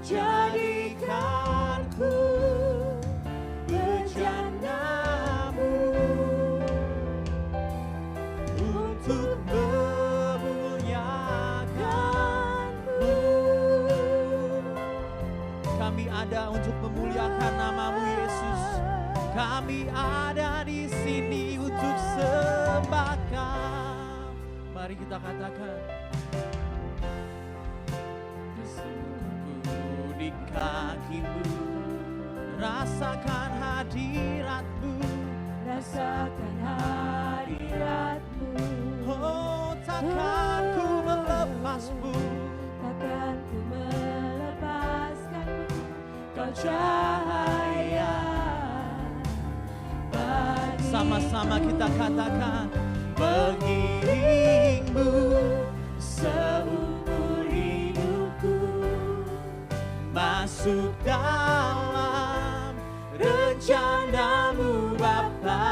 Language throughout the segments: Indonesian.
jadikanku bejanamu untuk memuliakanmu. Kami ada untuk memuliakan nama-Mu Yesus. Kami ada di sini untuk sembah Kau. Mari kita katakan, bersungguh di kaki-Mu, rasakan hadirat-Mu, rasakan hadirat-Mu. Oh, takkan ku melepasmu, takkan ku melepaskanmu. Kau cahaya bagi sama-sama kita katakan, mengiringmu seumur hidupku, masuk dalam rencana-Mu Bapa.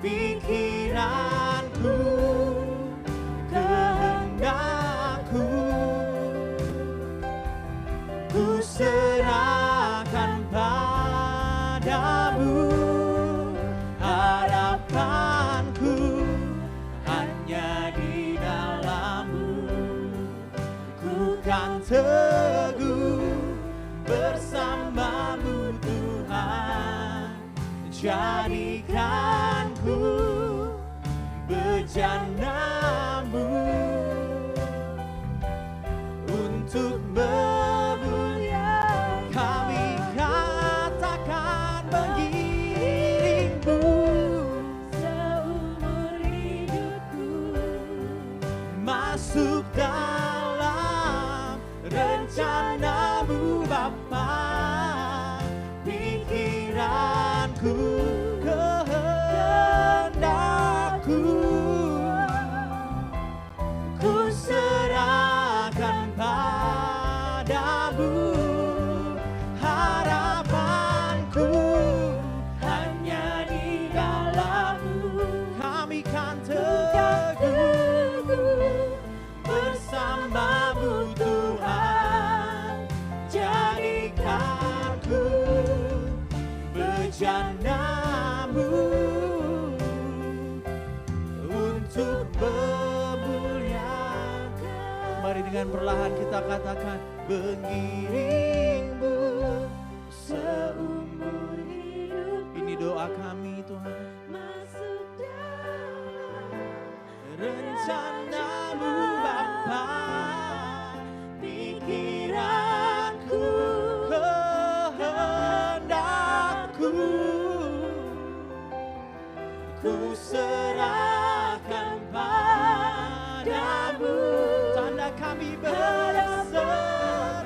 Pikiranku, kehendakku, ku serahkan padamu. Harapanku hanya di dalam-Mu. Ku kan teguh bersama-Mu Tuhan. Jadikanku bejana-Mu untuk memuliakan. Kami katakan mengiringmu seumur hidupku, masuk dalam rencana-Mu Bapa. Pikiranku, kehendakku, ku serahkan padamu. Harapanku hanya di dalam-Mu. Kami kan teguh bersama-Mu Tuhan. Jadikanku bejana-Mu untuk memuliakan. Mari dengan perlahan kita katakan, mengiringmu seumur hidup. Ini doa kami Tuhan. masuk dalam Rencana-Mu Bapa. Pikiranku, kehendakku, ku serahkan padamu. Tanda kami berserah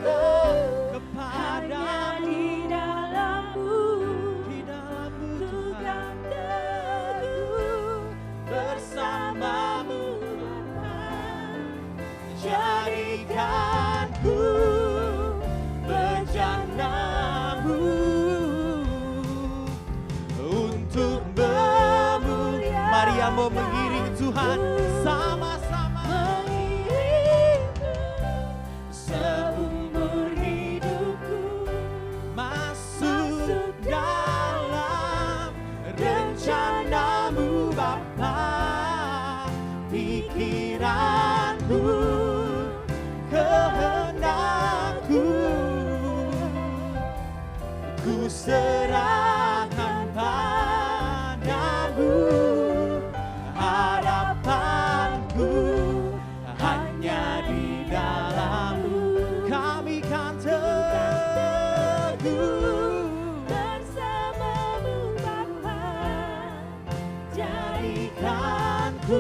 kepada di dalam-Mu. di dalam-Mu Ku Tuhan. kan teguh Bersama-Mu Tuhan. jadikanku bejana-Mu untuk memuliakan. Maria mau mengiring Tuhan sama-sama. Mengiringku seumur hidupku, Masuk dalam rencana-Mu Bapa. Pikiranku, kehendakku, ku serahkan padamu. Harapanku hanya di dalam-Mu. Kami kan teguh bersama-Mu Bapa. jadikanku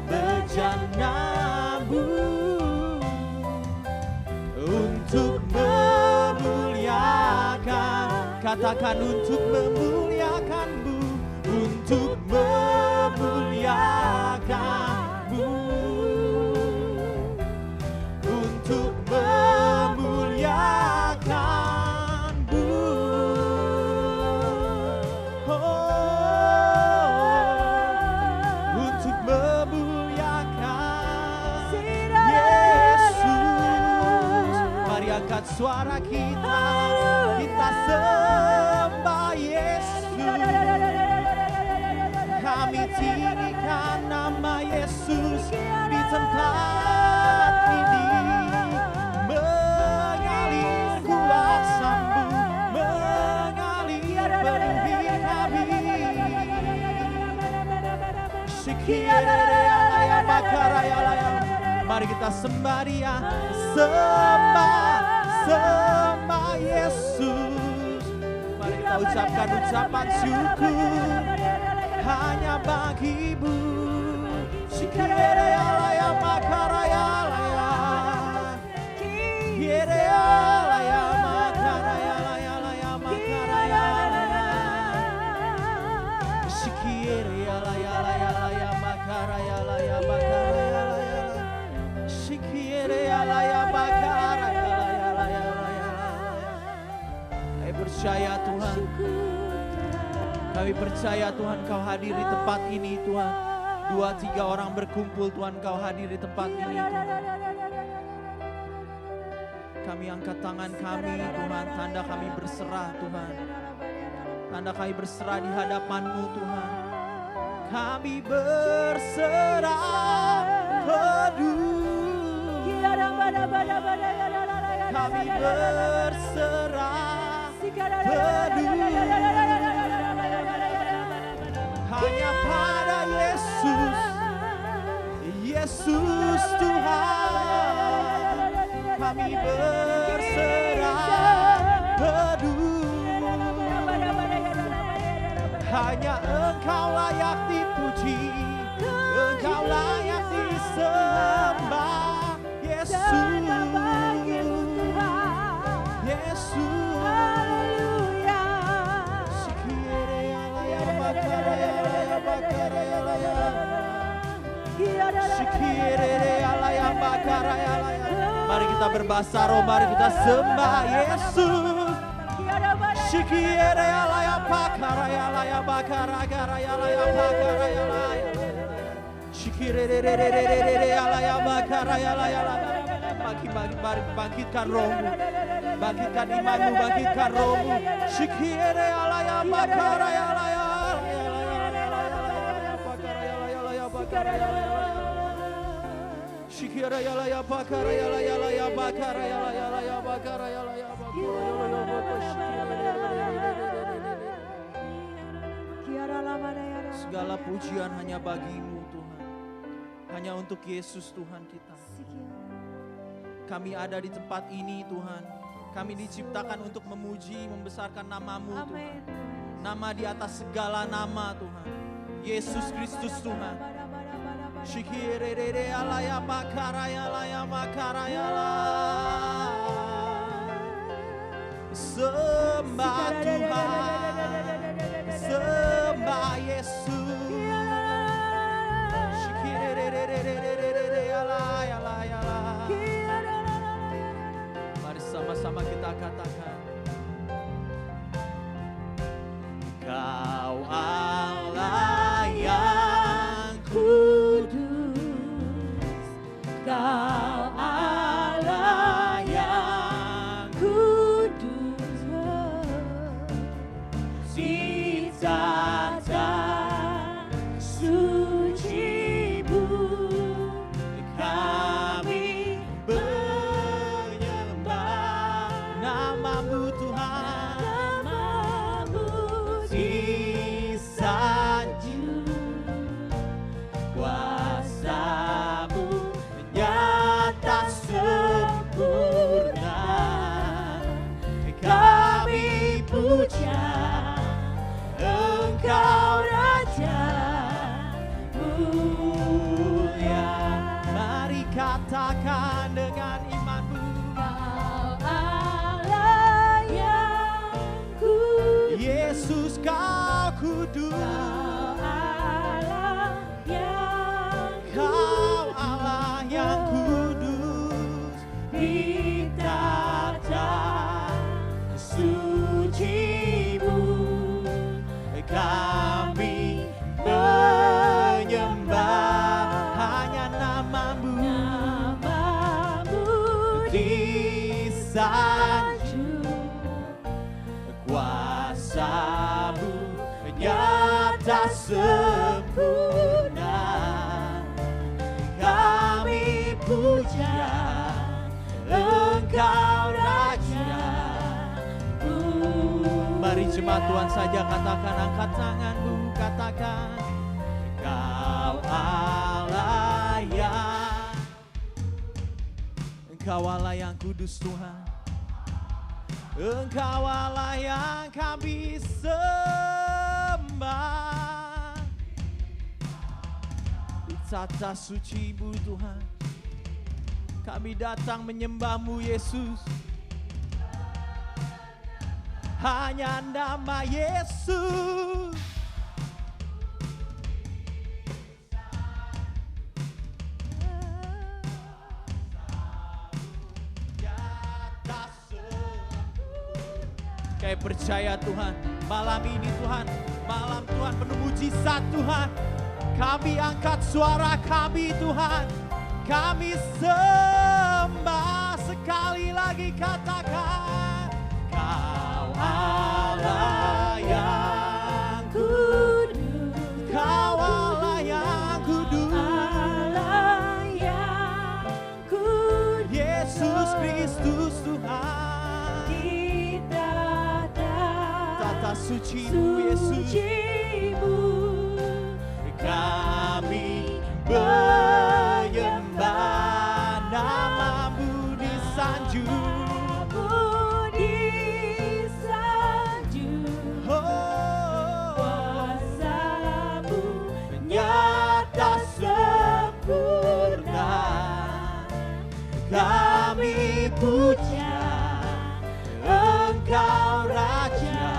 bejana-Mu untuk memuliakan. Katakan, untuk memuliakan-Mu, untuk memuliakan-Mu, untuk memuliakan-Mu. Oh, untuk memuliakan Yesus. angkat suara kita, kita sembah Yesus. Kami tinggikan nama Yesus di tempat ini. Mengalir kuasa-Mu, mengalir penuhi kami. Mari kita sembah Dia, sembah Yesus. Mari kita ucapkan ucapan syukur hanya bagi-Mu. Shikireyalaya makarayalaya, kireyalaya makarayalaya makarayalaya, shikireyalaya makarayalaya makarayalaya, shikireyalaya makarayalaya. Kami percaya Tuhan, kami percaya Tuhan Kau hadir di tempat ini Tuhan. 2-3 orang berkumpul Tuhan, Kau hadir di tempat ini Tuhan. Kami angkat tangan kami Tuhan, tanda kami berserah Tuhan. Tanda kami berserah di hadapan-Mu Tuhan. Kami berserah penuh. Kami berserah penuh. Hanya pada Yesus, Yesus Tuhan, kami berserah penuh. Hanya Engkau layak dipuji, Engkau layak disembah, Yesus, Yesus. Mari kita berbahasa roh, mari kita sembah Yesus. Shikireyalaya pakarayalaya bakarayalaya pakarayalaya. Shikireyalaya bakarayalaya. Bangkitkan rohmu, bangkitkan imanmu, bangkitkan rohmu. Shikireyalaya bakarayalaya. Shikireyalaya pakarayalaya bakarayalaya bakarayalaya. Segala pujian hanya bagi-Mu Tuhan, hanya untuk Yesus Tuhan kita. Kami ada di tempat ini Tuhan, kami diciptakan untuk memuji, membesarkan nama-Mu Tuhan. Nama di atas segala nama Tuhan, Yesus Kristus Tuhan. Shikireyalaya makarayalaya makarayala. Sembah Tuhan, sembah Yesus. Mari sama-sama kita katakan, Kau Allah yang kudus, Kau Allah yang kudus, di tata suci-Mu kami menyembah nama-Mu Tuhan. Nama-Mu disanjung, kuasa-Mu nyata sempurna. Kami puja Engkau Raja mulia. Mari katakan dengan imanmu, Kau Allah yang kudus, Yesus Kau kudus, Kau Allah yang kudus, di tata suci-Mu kami menyembah hanya nama-Mu, nama-Mu disanjung, kuasa-Mu nyata sempurna. Kami puja Engkau Raja. Mari jemaat Tuhan saja katakan, angkat tanganmu, katakan, Engkau Allah yang kudus Tuhan. Engkau Allah yang kami sembah. Di tata suci-Mu Tuhan, kami datang menyembah-Mu Yesus. Hanya nama Yesus. Kayak percaya Tuhan, malam ini Tuhan, malam Tuhan penuh mujizat Tuhan. Kami angkat suara kami Tuhan, kami sembah. Sekali lagi katakan, Kau Allah yang kudus, Kau Allah yang kudus, Allah yang kudus, Yesus Kristus Tuhan. Tata suci-Mu Yesus, kami menyembah nama-Mu disanjung. Kuasa-Mu nyata sempurna. Kami puja Engkau Raja.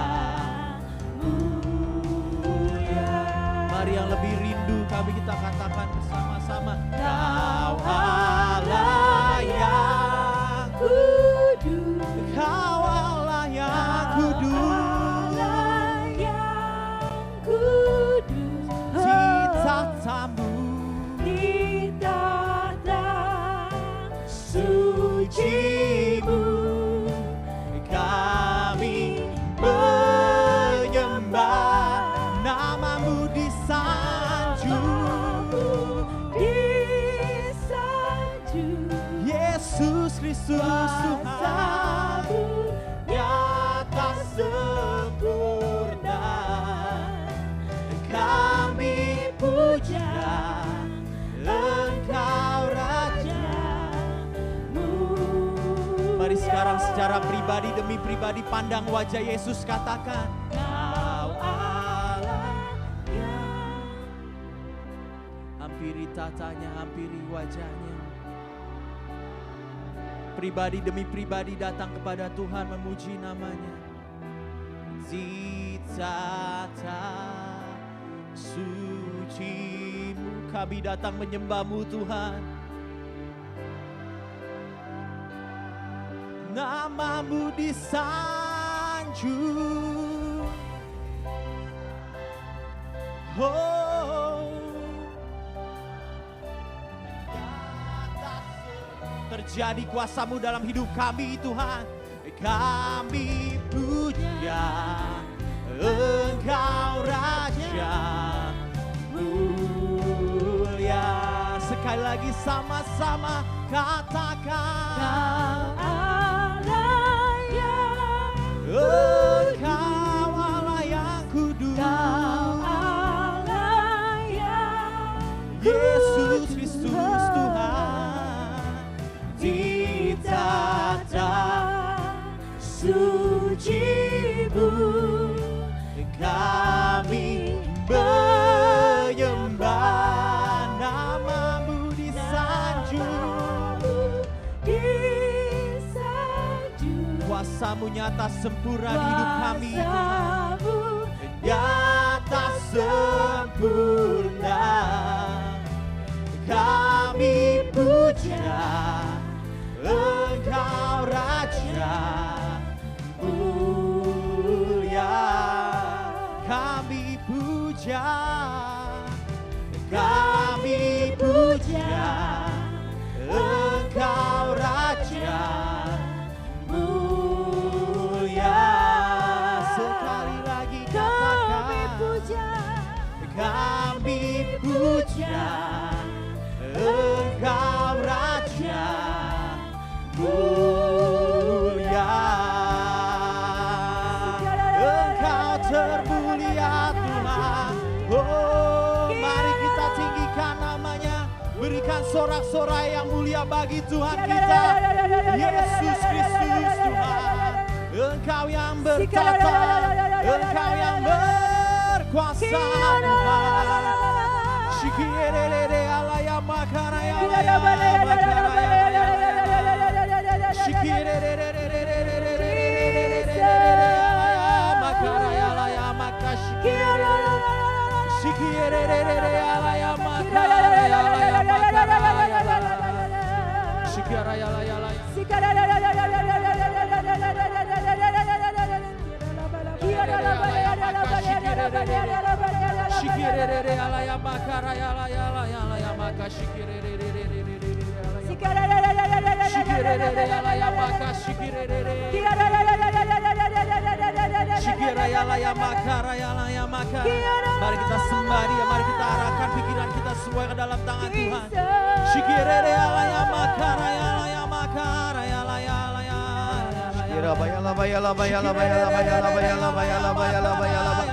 Mari yang lebih rindu kami kita katakan bersama-sama, Kau Allah yang kudus, Kau Allah yang kudus, di tata-Mu, di tata suci-Mu, kami menyembah nama-Mu disanjung. Yesus Kristus Tuhan, nyata sempurna. Kami puja Engkau Raja. Mari sekarang secara pribadi demi pribadi pandang wajah Yesus, katakan, Kau Allah yang. Hampiri tatanya, hampiri wajahnya. Pribadi demi pribadi datang kepada Tuhan memuji namanya. Zitata suci-Mu, kami datang menyembah-Mu Tuhan. Nama-Mu disanjung. Oh, terjadi kuasa-Mu dalam hidup kami Tuhan. Kami puja Engkau Raja mulia. Sekali lagi sama-sama katakan, Kau Allah yang Engkau Allah yang kudus, Kau Allah yang Yesus Kristus Tuhan. Di tata suci-Mu, kami menyembah nama-Mu disanjung. Kuasa-Mu nyata sempurna di hidup kami Tuhan. Nyata sempurna. Kami puja Engkau Raja mulia. Kami puja, kami puja Engkau Raja mulia. Engkau termulia Tuhan. Oh, mari kita tinggikan namanya. Berikan sorak-sorai yang mulia bagi Tuhan kita. Yesus Kristus Tuhan. Engkau yang bertata. Engkau yang berkuasa Tuhan. Shikirere alaya makaraya alaya makaraya. Shikirere makaraya alaya makashikirere. Shikirere alaya makaraya alaya makaraya. Shikiraya alaya alaya. Shikirere alaya makaraya alaya alaya makashikirere. Shikirere alaya makashikirere. Shikiraya alaya makaraya alaya maka. Mari kita sembah Dia, mari kita arahkan pikiran kita semua ke dalam tangan Tuhan. Shikirere alaya makaraya alaya makaraya alaya alaya. Shikira bayala bayala bayala bayala bayala bayala bayala bayala bayala.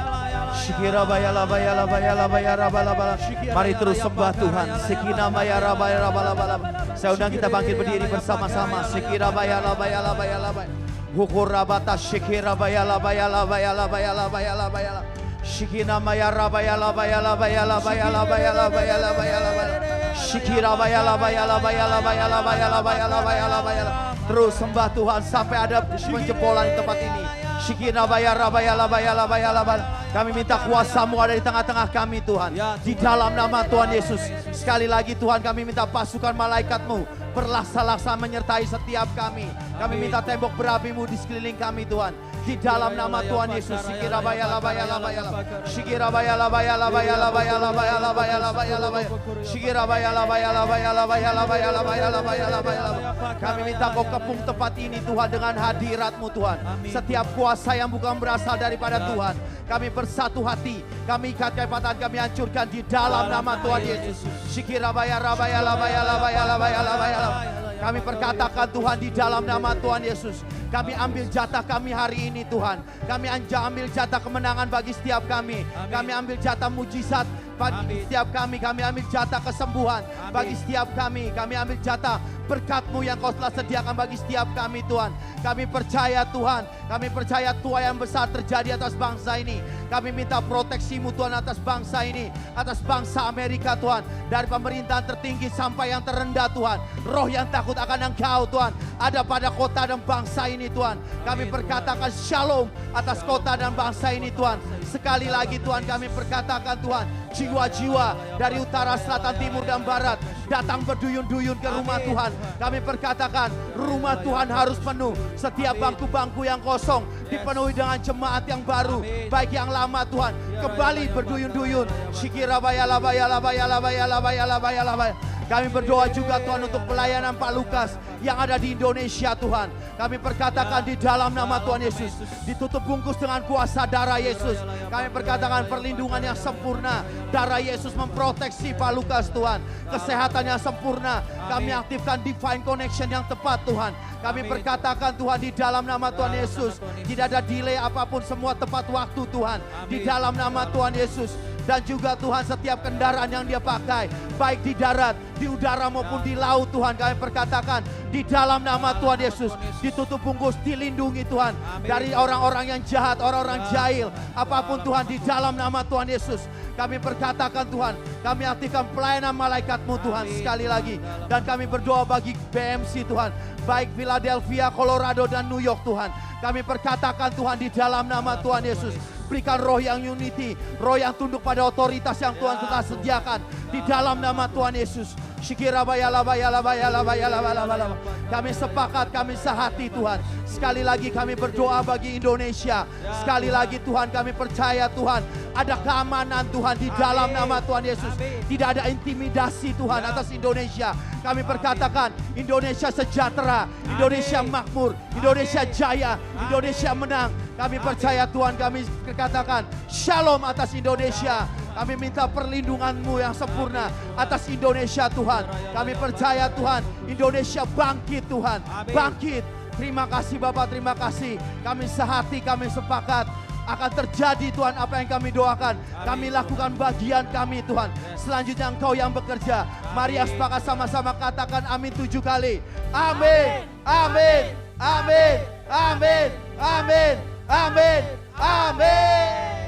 Shikira bayala bayala bayala bayala bayala. Mari terus sembah Tuhan. Sekina bayara bayara bayala. Saya undang kita bangkit berdiri bersama-sama. Sekira bayala bayala bayala bayala. Hukurabata shikira bayala bayala bayala bayala bayala bayala. Shikina mayara bayala bayala bayala bayala bayala bayala bayala bayala. Shikira bayala bayala bayala bayala bayala bayala bayala bayala. Terus sembah Tuhan sampai ada penjebolan di tempat ini. Shikina bayara bayala bayala bayala bayala. Kami minta kuasa-Mu ada di tengah-tengah kami Tuhan. Di dalam nama Tuhan Yesus. Sekali lagi Tuhan kami minta pasukan malaikat-Mu berlaksa-laksa menyertai setiap kami. Kami minta tembok berapi-Mu di sekeliling kami Tuhan. Di dalam nama Tuhan Yesus. Shikira bayala bayala bayala. Shikira bayala bayala bayala bayala bayala bayala bayala bayala. Shikira bayala bayala bayala bayala bayala bayala bayala bayala. Kami minta Kau kepung tempat ini Tuhan dengan hadirat-Mu Tuhan. Setiap kuasa yang bukan berasal daripada Tuhan, kami bersatu hati, kami ikat kekuatan, kami hancurkan di dalam nama Tuhan Yesus. Shikira bayala bayala bayala bayala bayala bayala. Kami perkatakan Tuhan di dalam nama Tuhan Yesus. Kami ambil jatah kami hari ini Tuhan. Kami ambil jatah kemenangan bagi setiap kami. Kami ambil jatah mujizat bagi setiap kami. Kami ambil jatah kesembuhan bagi setiap kami. Kami ambil jatah berkat-Mu yang Kau telah sediakan bagi setiap kami Tuhan. Kami percaya Tuhan. Kami percaya Tuhan yang besar terjadi atas bangsa ini. Kami minta proteksi-Mu Tuhan atas bangsa ini. Atas bangsa Amerika Tuhan. Dari pemerintahan tertinggi sampai yang terendah Tuhan. Roh yang takut akan Engkau Tuhan ada pada kota dan bangsa ini Tuhan. Kami perkatakan shalom atas kota dan bangsa ini Tuhan. Sekali lagi Tuhan kami perkatakan Tuhan, jiwa-jiwa dari utara, selatan, timur dan barat datang berduyun-duyun ke rumah Tuhan. Kami perkatakan rumah Tuhan harus penuh. Setiap bangku-bangku yang kosong dipenuhi dengan jemaat yang baru. Baik yang lama Tuhan kembali berduyun-duyun. Shikira bayala bayala bayala bayala bayala bayala bayala. Kami berdoa juga Tuhan untuk pelayanan Pak Lukas yang ada di Indonesia Tuhan. Kami perkatakan di dalam nama Tuhan Yesus. Ditutup bungkus dengan kuasa darah Yesus. Kami perkatakan perlindungan yang sempurna. Darah Yesus memproteksi Pak Lukas Tuhan. Kesehatan yang sempurna. Kami aktifkan divine connection yang tepat Tuhan. Kami perkatakan Tuhan di dalam nama Tuhan Yesus. Tidak ada delay apapun, semua tepat waktu Tuhan. Di dalam nama Tuhan Yesus. Dan juga Tuhan setiap kendaraan yang dia pakai, baik di darat, di udara maupun di laut Tuhan, kami perkatakan di dalam nama Tuhan Yesus, ditutup bungkus, dilindungi Tuhan dari orang-orang yang jahat, orang-orang jahil, apapun Tuhan, di dalam nama Tuhan Yesus. Kami perkatakan Tuhan, kami aktifkan pelayanan malaikat-Mu Tuhan sekali lagi. Dan kami berdoa bagi BMC Tuhan, baik Philadelphia, Colorado dan New York Tuhan. Kami perkatakan Tuhan di dalam nama Tuhan Yesus. Berikan roh yang unity, roh yang tunduk pada otoritas yang Tuhan telah sediakan di dalam nama Tuhan Yesus. Shikira bayala bayala bayala bayala bayala. Kami sepakat, kami sehati Tuhan. Sekali lagi kami berdoa bagi Indonesia. Sekali lagi Tuhan kami percaya Tuhan ada keamanan Tuhan di dalam nama Tuhan Yesus. Tidak ada intimidasi Tuhan atas Indonesia. Kami perkatakan Indonesia sejahtera, Indonesia makmur, Indonesia jaya, Indonesia menang. Kami percaya Tuhan, kami katakan shalom atas Indonesia. Kami minta perlindungan-Mu yang sempurna atas Indonesia Tuhan. Kami percaya Tuhan, Indonesia bangkit Tuhan, bangkit. Terima kasih Bapak, terima kasih. Kami sehati, kami sepakat akan terjadi Tuhan apa yang kami doakan. Kami lakukan bagian kami Tuhan. Selanjutnya Engkau yang bekerja. Mari sepakat sama-sama katakan amin 7 kali. Amin, amin, amin, amin, amin, amin, amin.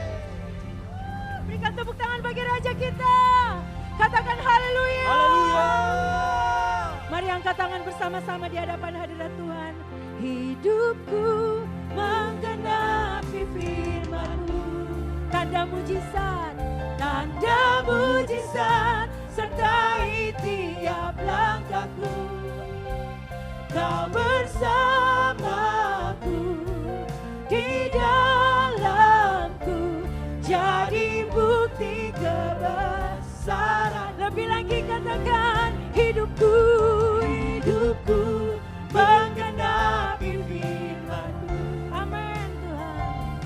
Berikan tepuk tangan bagi Raja kita. Katakan haleluya. Haleluya. Mari angkat tangan bersama-sama di hadapan hadirat Tuhan. Hidupku menggenapi firman-Mu, tanda mujizat sertai tiap langkahku. Kau bersamaku, di dalamku, jadi bukti kebesaran. Lebih lagi katakan hidupku menggenapi firman-Mu. Amin Tuhan.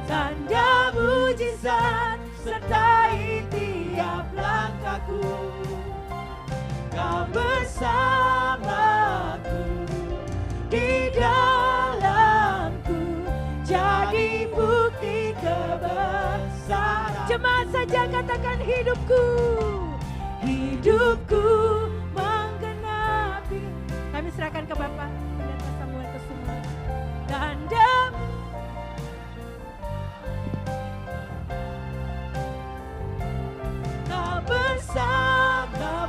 Tanda mujizat sertai tiap langkahku. Kau bersamaku, di dalamku, jadi bukti kebesaran. Jemaat saja katakan hidupku menggenapi. Kami serahkan ke Bapak Pendeta Samuel Kusuma. Tanda Kau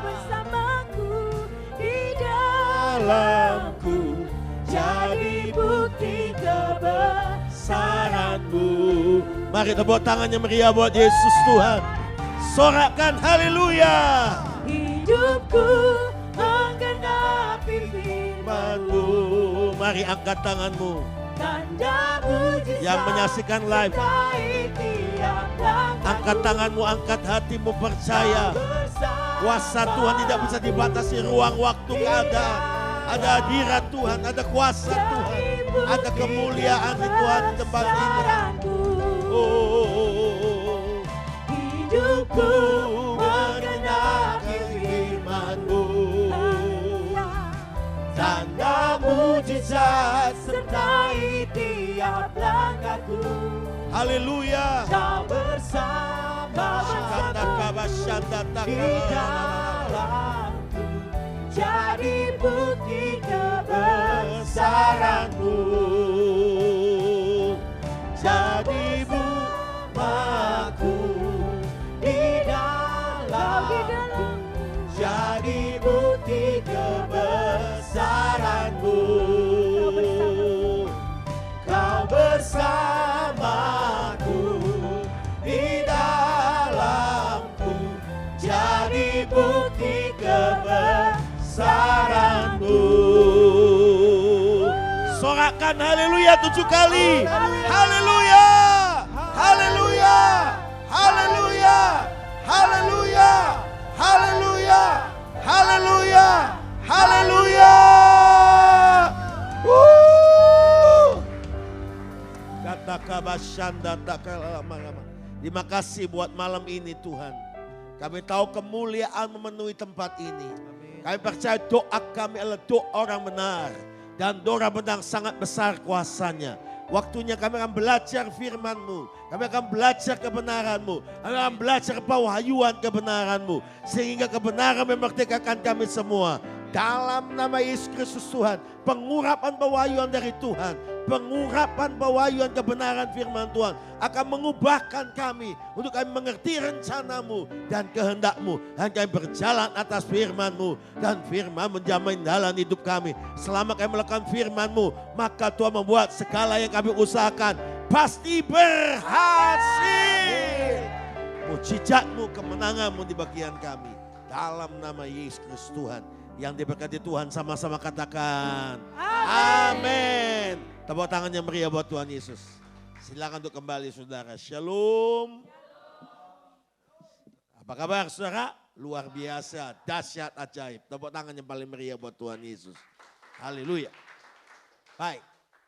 bersamaku, di dalamku, jadi bukti kebesaran-Mu. Mari tepuk tangannya meriah buat Yesus Tuhan. Sorakan haleluya. Hidupku menggenapi firman-Mu. Mari angkat tanganmu. Tanda mujizat Yang menyaksikan live, sertai tiap langkahku. angkat tanganmu, angkat hatimu, percaya kuasa Tuhan tidak bisa dibatasi ruang waktu keadaan. Ada hadirat Tuhan, ada kuasa Tuhan, ada kemuliaan di Tuhan di tempat ini. Oh, Hidupku menggenapi firman-Mu. Tanda mujizat sertai tiap langkahku. Haleluya. Kau bersama di dalamku, jadi bukti kebesaran-Mu. Jadi bukti di dalamku, jadi bukti kebesaran-Mu. Kau bersamaku, di dalamku, jadi bukti kebesaran-Mu. Sorakan haleluya 7 kali. Haleluya. Haleluya. Haleluya. Haleluya. Haleluya. Haleluya. Haleluya. Kata kabashanda takalama. Terima kasih buat malam ini Tuhan. Kami tahu kemuliaan memenuhi tempat ini. Kami percaya doa kami adalah doa orang benar. Dan doa benar sangat besar kuasanya. Waktunya kami akan belajar firman-Mu. Kami akan belajar kebenaran-Mu. Kami akan belajar pewahyuan kebenaran-Mu. Sehingga kebenaran memerdekakan kami semua. Dalam nama Yesus Kristus Tuhan. Pengurapan pewahyuan dari Tuhan. Pengurapan pewahyuan kebenaran firman Tuhan. Akan mengubahkan kami. Untuk kami mengerti rencana-Mu dan kehendak-Mu. Dan kami berjalan atas firman-Mu. Dan firman menjamin dalam hidup kami. Selama kami melakukan firman-Mu. Maka Tuhan membuat segala yang kami usahakan. Pasti berhasil. Mujizat-Mu, kemenangan-Mu di bagian kami. Dalam nama Yesus Kristus Tuhan. Yang diberkati Tuhan sama-sama katakan. Amin. Tepuk tangan yang meriah buat Tuhan Yesus. Silakan untuk kembali saudara. Shalom. Apa kabar saudara? Luar biasa, dahsyat, ajaib. Tepuk tangan yang paling meriah buat Tuhan Yesus. Haleluya. Baik,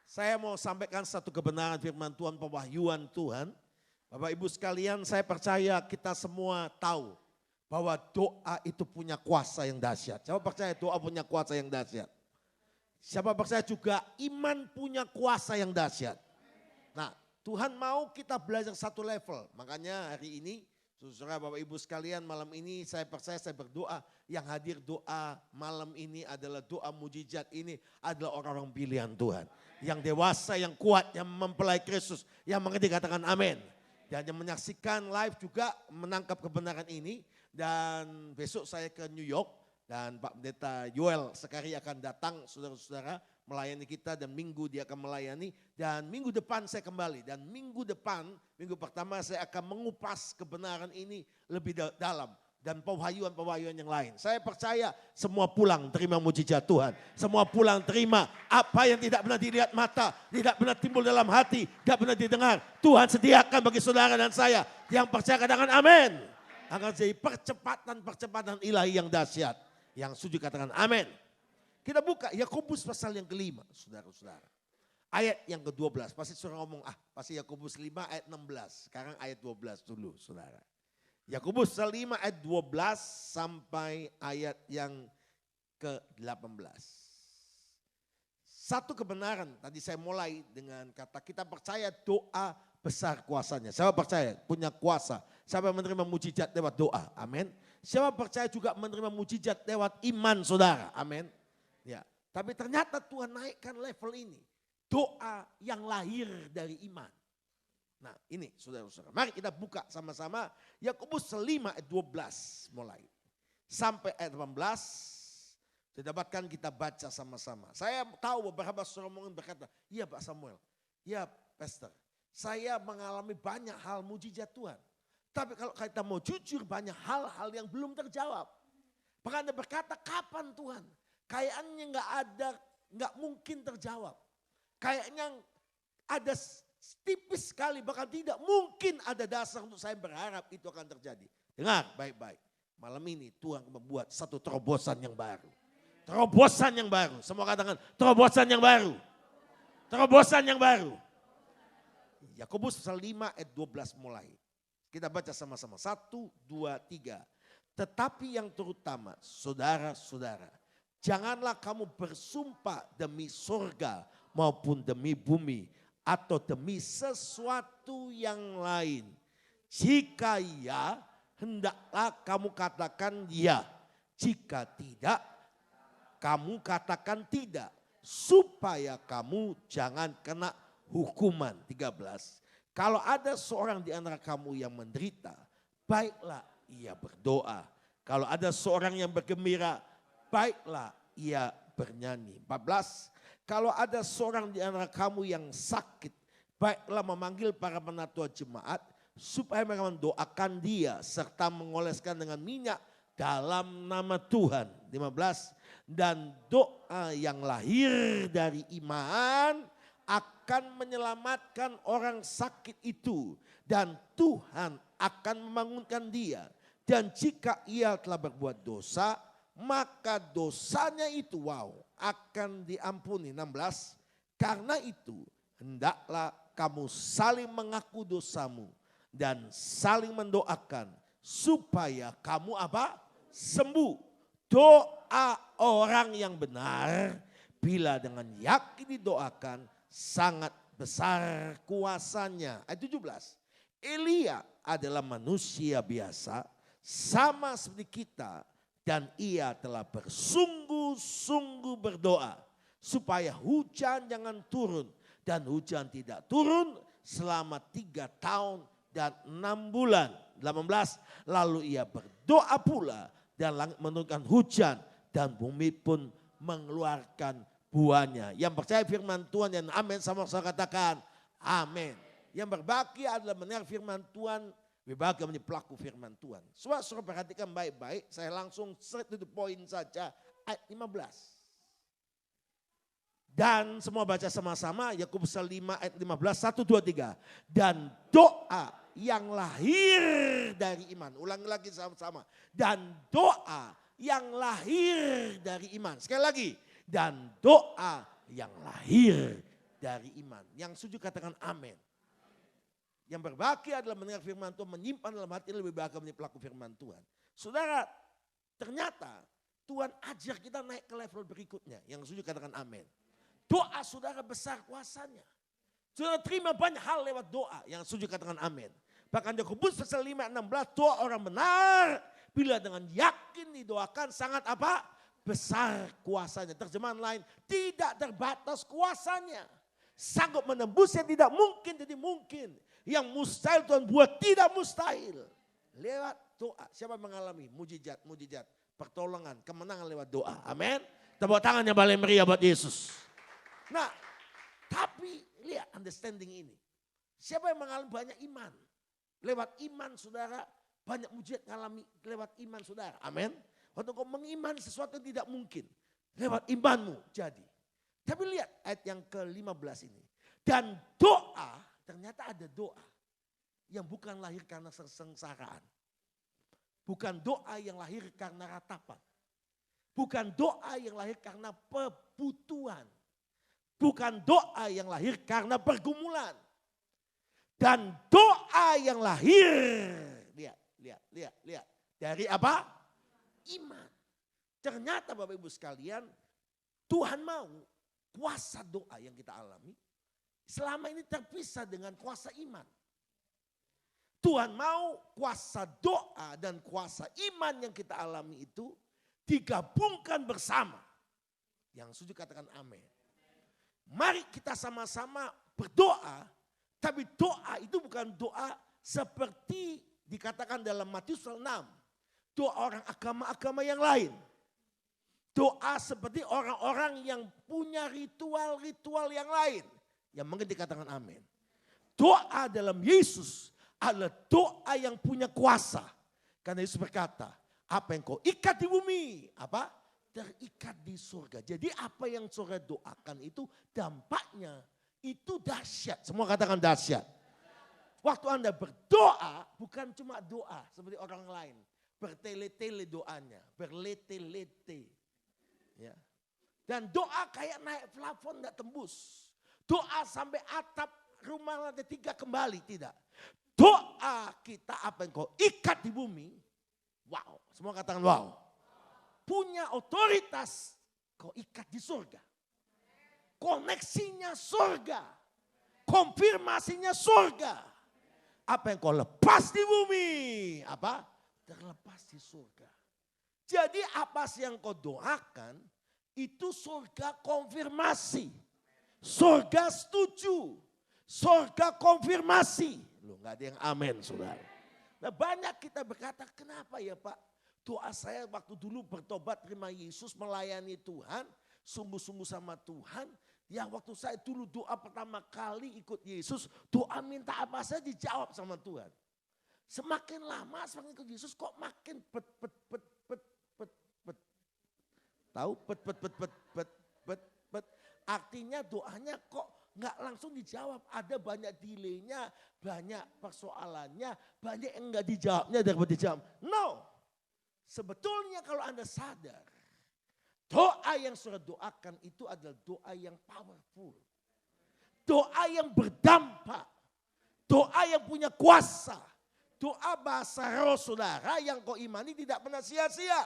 saya mau sampaikan satu kebenaran firman Tuhan, pewahyuan Tuhan. Bapak Ibu sekalian, saya percaya kita semua tahu bahwa doa itu punya kuasa yang dahsyat. Siapa percaya doa punya kuasa yang dahsyat? Siapa percaya juga iman punya kuasa yang dahsyat? Nah, Tuhan mau kita belajar satu level. Makanya hari ini, saudara Bapak Ibu sekalian, malam ini saya percaya, saya berdoa. Yang hadir doa malam ini adalah doa mujizat ini adalah orang-orang pilihan Tuhan. Yang dewasa, yang kuat, yang mempelai Kristus, yang mengerti katakan amin. Dan yang menyaksikan live juga menangkap kebenaran ini. Dan besok saya ke New York dan Pak Pendeta Yoel sekali akan datang saudara-saudara melayani kita dan minggu dia akan melayani. Dan minggu depan saya kembali dan minggu depan, minggu pertama saya akan mengupas kebenaran ini lebih dalam. Dan pewahyuan-pewahyuan yang lain. Saya percaya semua pulang terima mujizat Tuhan. Semua pulang terima apa yang tidak pernah dilihat mata, tidak pernah timbul dalam hati, tidak pernah didengar. Tuhan sediakan bagi saudara dan saya. Yang percaya katakan amin. Akan jadi percepatan ilahi yang dahsyat. Yang setuju katakan amin. Kita buka Yakobus pasal yang kelima, saudara-saudara. Ayat yang ke-12. Pasti saudara ngomong, pasti Yakobus 5 ayat 16. Sekarang ayat 12 dulu, saudara. Yakobus 5 ayat 12 sampai ayat yang ke-18. Satu kebenaran, tadi saya mulai dengan kata kita percaya doa besar kuasanya. Siapa percaya punya kuasa? Siapa menerima mujizat lewat doa? Amin. Siapa percaya juga menerima mujizat lewat iman saudara? Amin. Ya, tapi ternyata Tuhan naikkan level ini. Doa yang lahir dari iman. Nah ini saudara-saudara, mari kita buka sama-sama Yakobus 5 ayat 12 mulai. Sampai ayat 18, didapatkan kita baca sama-sama. Saya tahu beberapa saudara mungkin berkata, iya Pak Samuel, iya Pastor, saya mengalami banyak hal mujizat Tuhan. Tapi kalau kita mau jujur banyak hal-hal yang belum terjawab. Bahkan Anda berkata kapan Tuhan? Kayaknya nggak mungkin terjawab. Kayaknya ada tipis sekali, bahkan tidak mungkin ada dasar untuk saya berharap itu akan terjadi. Dengar baik-baik. Malam ini Tuhan membuat satu terobosan yang baru. Terobosan yang baru. Semua katakan terobosan yang baru. Terobosan yang baru. Yakobus 5 ayat 12 mulai. Kita baca sama-sama. 1, 2, 3. Tetapi yang terutama saudara-saudara. Janganlah kamu bersumpah demi surga maupun demi bumi. Atau demi sesuatu yang lain. Jika ya, hendaklah kamu katakan ya. Jika tidak, kamu katakan tidak. Supaya kamu jangan kena hukuman. 13. Kalau ada seorang di antara kamu yang menderita, baiklah ia berdoa. Kalau ada seorang yang bergembira, baiklah ia bernyanyi. 14. Kalau ada seorang di antara kamu yang sakit, baiklah memanggil para penatua jemaat supaya mereka mendoakan dia serta mengoleskan dengan minyak dalam nama Tuhan. 15. Dan doa yang lahir dari iman akan menyelamatkan orang sakit itu dan Tuhan akan membangunkan dia. Dan jika ia telah berbuat dosa, maka dosanya itu akan diampuni. 16. Karena itu hendaklah kamu saling mengaku dosamu dan saling mendoakan supaya kamu sembuh. Doa orang yang benar bila dengan yakin didoakan sangat besar kuasanya. Ayat 17. Elia adalah manusia biasa sama seperti kita. Dan ia telah bersungguh-sungguh berdoa supaya hujan jangan turun. Dan hujan tidak turun selama 3 tahun dan 6 bulan. 18. Lalu ia berdoa pula dan langit menurunkan hujan. Dan bumi pun mengeluarkan buahnya. Yang percaya firman Tuhan dan amin sama saya katakan amin. Yang berbakti adalah mendengar firman Tuhan. Berbahagia menjadi pelaku firman Tuhan. Saudara perhatikan baik-baik. Saya langsung straight to the point saja. Ayat 15. Dan semua baca sama-sama. Yakobus 5 ayat 15. 1, 2, 3. Dan doa yang lahir dari iman. Ulangi lagi sama-sama. Dan doa yang lahir dari iman. Sekali lagi. Dan doa yang lahir dari iman. Yang setuju katakan amin. Yang berbahagia adalah mendengar firman Tuhan, menyimpan dalam hati lebih bahagia menjadi pelaku firman Tuhan. Saudara, ternyata Tuhan ajar kita naik ke level berikutnya. Yang setuju katakan amin. Doa saudara besar kuasanya. Saudara terima banyak hal lewat doa. Yang setuju katakan amin. Bahkan Yakobus pasal 5:16, doa orang benar bila dengan yakin didoakan sangat apa? Besar kuasanya. Terjemahan lain, tidak terbatas kuasanya. Sanggup menembus yang tidak mungkin jadi mungkin. Yang mustahil Tuhan buat tidak mustahil. Lewat doa. Siapa mengalami mujizat, pertolongan, kemenangan lewat doa. Amin. Tepuk tangannya balik meriah buat Yesus. Nah, tapi lihat understanding ini. Siapa yang mengalami banyak iman? Lewat iman saudara, banyak mujizat mengalami lewat iman saudara. Amin. Waktu kau mengimani sesuatu yang tidak mungkin, lewat imanmu jadi. Tapi lihat ayat yang ke-15 ini. Dan doa, ternyata ada doa yang bukan lahir karena kesengsaraan. Bukan doa yang lahir karena ratapan. Bukan doa yang lahir karena kebutuhan. Bukan doa yang lahir karena pergumulan. Dan doa yang lahir, lihat. Dari apa? Iman. Ternyata Bapak Ibu sekalian, Tuhan mau kuasa doa yang kita alami selama ini terpisah dengan kuasa iman. Tuhan mau kuasa doa dan kuasa iman yang kita alami itu digabungkan bersama. Yang setuju katakan amin. Mari kita sama-sama berdoa, tapi doa itu bukan doa seperti dikatakan dalam Matius 6. Doa orang agama-agama yang lain. Doa seperti orang-orang yang punya ritual-ritual yang lain. Yang mungkin dikatakan amin. Doa dalam Yesus adalah doa yang punya kuasa. Karena Yesus berkata, apa yang kau ikat di bumi, apa? Terikat di surga. Jadi apa yang saudara doakan itu dampaknya itu dahsyat. Semua katakan dahsyat. Waktu Anda berdoa bukan cuma doa seperti orang lain. Bertele-tele doanya, berlete-lete. Ya. Dan doa kayak naik plafon gak tembus. Doa sampai atap rumah lantai 3 kembali, tidak. Doa kita apa yang kau ikat di bumi, wow. Semua katakan wow. Punya otoritas, kau ikat di surga. Koneksinya surga. Konfirmasinya surga. Apa yang kau lepas di bumi, apa? Terlepas di surga. Jadi apa sih yang kau doakan, itu surga konfirmasi. Surga setuju. Surga konfirmasi. Loh, gak ada yang amin saudara. Nah, banyak kita berkata, kenapa ya Pak? Doa saya waktu dulu bertobat terima Yesus, melayani Tuhan, sungguh-sungguh sama Tuhan. Yang waktu saya dulu doa pertama kali ikut Yesus, doa minta apa saja dijawab sama Tuhan. Semakin lama semakin ikut Yesus kok makin pet. Tahu pet. Artinya doanya kok nggak langsung dijawab. Ada banyak delaynya, banyak persoalannya, banyak yang nggak dijawabnya daripada dijawab. No, sebetulnya kalau Anda sadar, doa yang saudara doakan itu adalah doa yang powerful. Doa yang berdampak. Doa yang punya kuasa. Doa bahasa roh saudara yang kau imani tidak pernah sia-sia.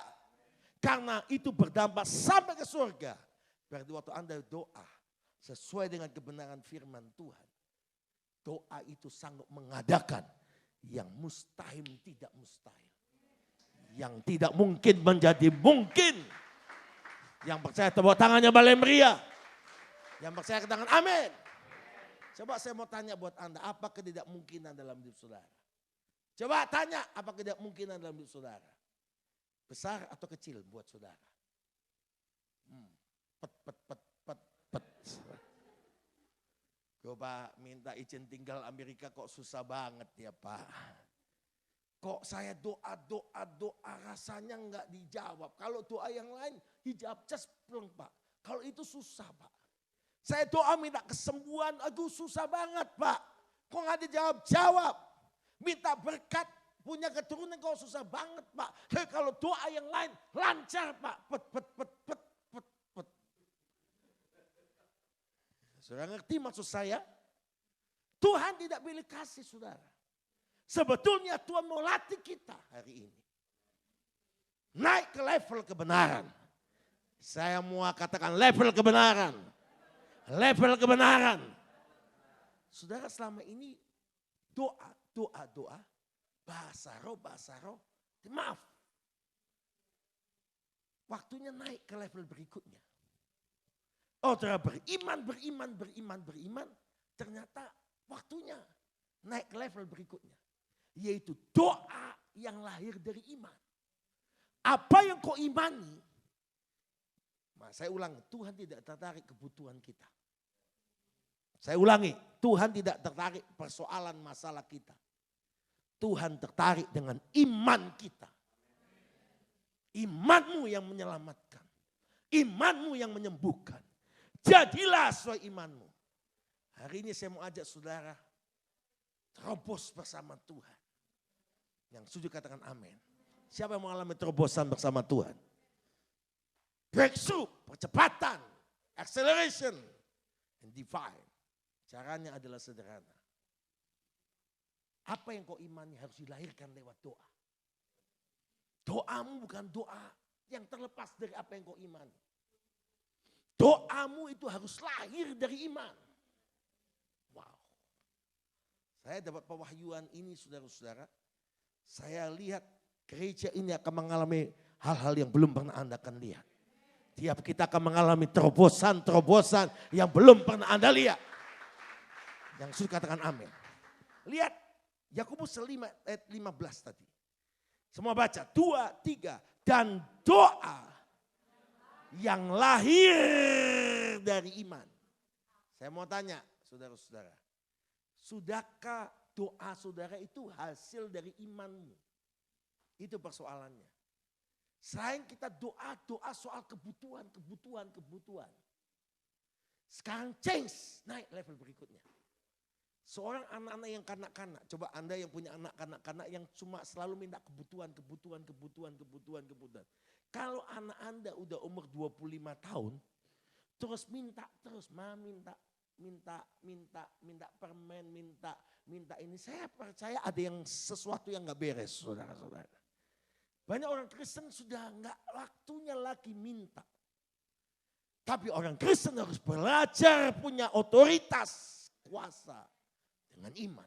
Karena itu berdampak sampai ke surga. Berarti waktu Anda doa sesuai dengan kebenaran firman Tuhan. Doa itu sanggup mengadakan yang mustahil tidak mustahil. Yang tidak mungkin menjadi mungkin. Yang percaya tepuk tangannya balik meriah. Yang percaya katakan amin. Coba saya mau tanya buat Anda, apa ketidakmungkinan dalam hidup saudara? Coba tanya, apa ketidakmungkinan dalam hidup saudara? Besar atau kecil buat saudara? Pet. Coba minta izin tinggal Amerika kok susah banget ya Pak. Kok saya doa rasanya enggak dijawab. Kalau doa yang lain dijawab cespleng Pak. Kalau itu susah Pak. Saya doa minta kesembuhan, aduh susah banget Pak. Kok enggak dijawab-jawab. Minta berkat, punya keturunan kok susah banget Pak. Kalau doa yang lain lancar Pak. Pet. Saudara ngerti maksud saya? Tuhan tidak pilih kasih saudara. Sebetulnya Tuhan mau latih kita hari ini. Naik ke level kebenaran. Saya mau katakan level kebenaran. Level kebenaran. Saudara selama ini doa. Bahasa roh. Maaf. Waktunya naik ke level berikutnya. Oh, saudara beriman. Ternyata waktunya naik ke level berikutnya. Yaitu doa yang lahir dari iman. Apa yang kau imani? Nah, saya ulangi, Tuhan tidak tertarik kebutuhan kita. Saya ulangi, Tuhan tidak tertarik persoalan masalah kita. Tuhan tertarik dengan iman kita. Imanmu yang menyelamatkan. Imanmu yang menyembuhkan. Jadilah sesuai imanmu. Hari ini saya mau ajak saudara terobos bersama Tuhan. Yang setuju katakan amin. Siapa yang mengalami terobosan bersama Tuhan? Breakthrough, percepatan, acceleration, and divine. Caranya adalah sederhana. Apa yang kau imani harus dilahirkan lewat doa. Doamu bukan doa yang terlepas dari apa yang kau imani. Doamu itu harus lahir dari iman. Wow. Saya dapat pewahyuan ini saudara-saudara. Saya lihat gereja ini akan mengalami hal-hal yang belum pernah Anda akan lihat. Tiap kita akan mengalami terobosan yang belum pernah Anda lihat. Yang sudah katakan amin. Lihat Yakobus 5 ayat 15 tadi. Semua baca 2, 3. Dan doa yang lahir dari iman. Saya mau tanya saudara-saudara. Sudahkah doa saudara itu hasil dari imanmu? Itu persoalannya. Selain kita doa soal kebutuhan. Sekarang change, naik level berikutnya. Seorang anak-anak yang kanak-kanak, coba Anda yang punya anak kanak-kanak yang cuma selalu minta kebutuhan. Kalau anak Anda udah umur 25 tahun, terus minta, minta permen, minta ini. Saya percaya ada yang sesuatu yang gak beres, saudara-saudara. Banyak orang Kristen sudah gak waktunya lagi minta. Tapi orang Kristen harus belajar punya otoritas, kuasa dengan iman.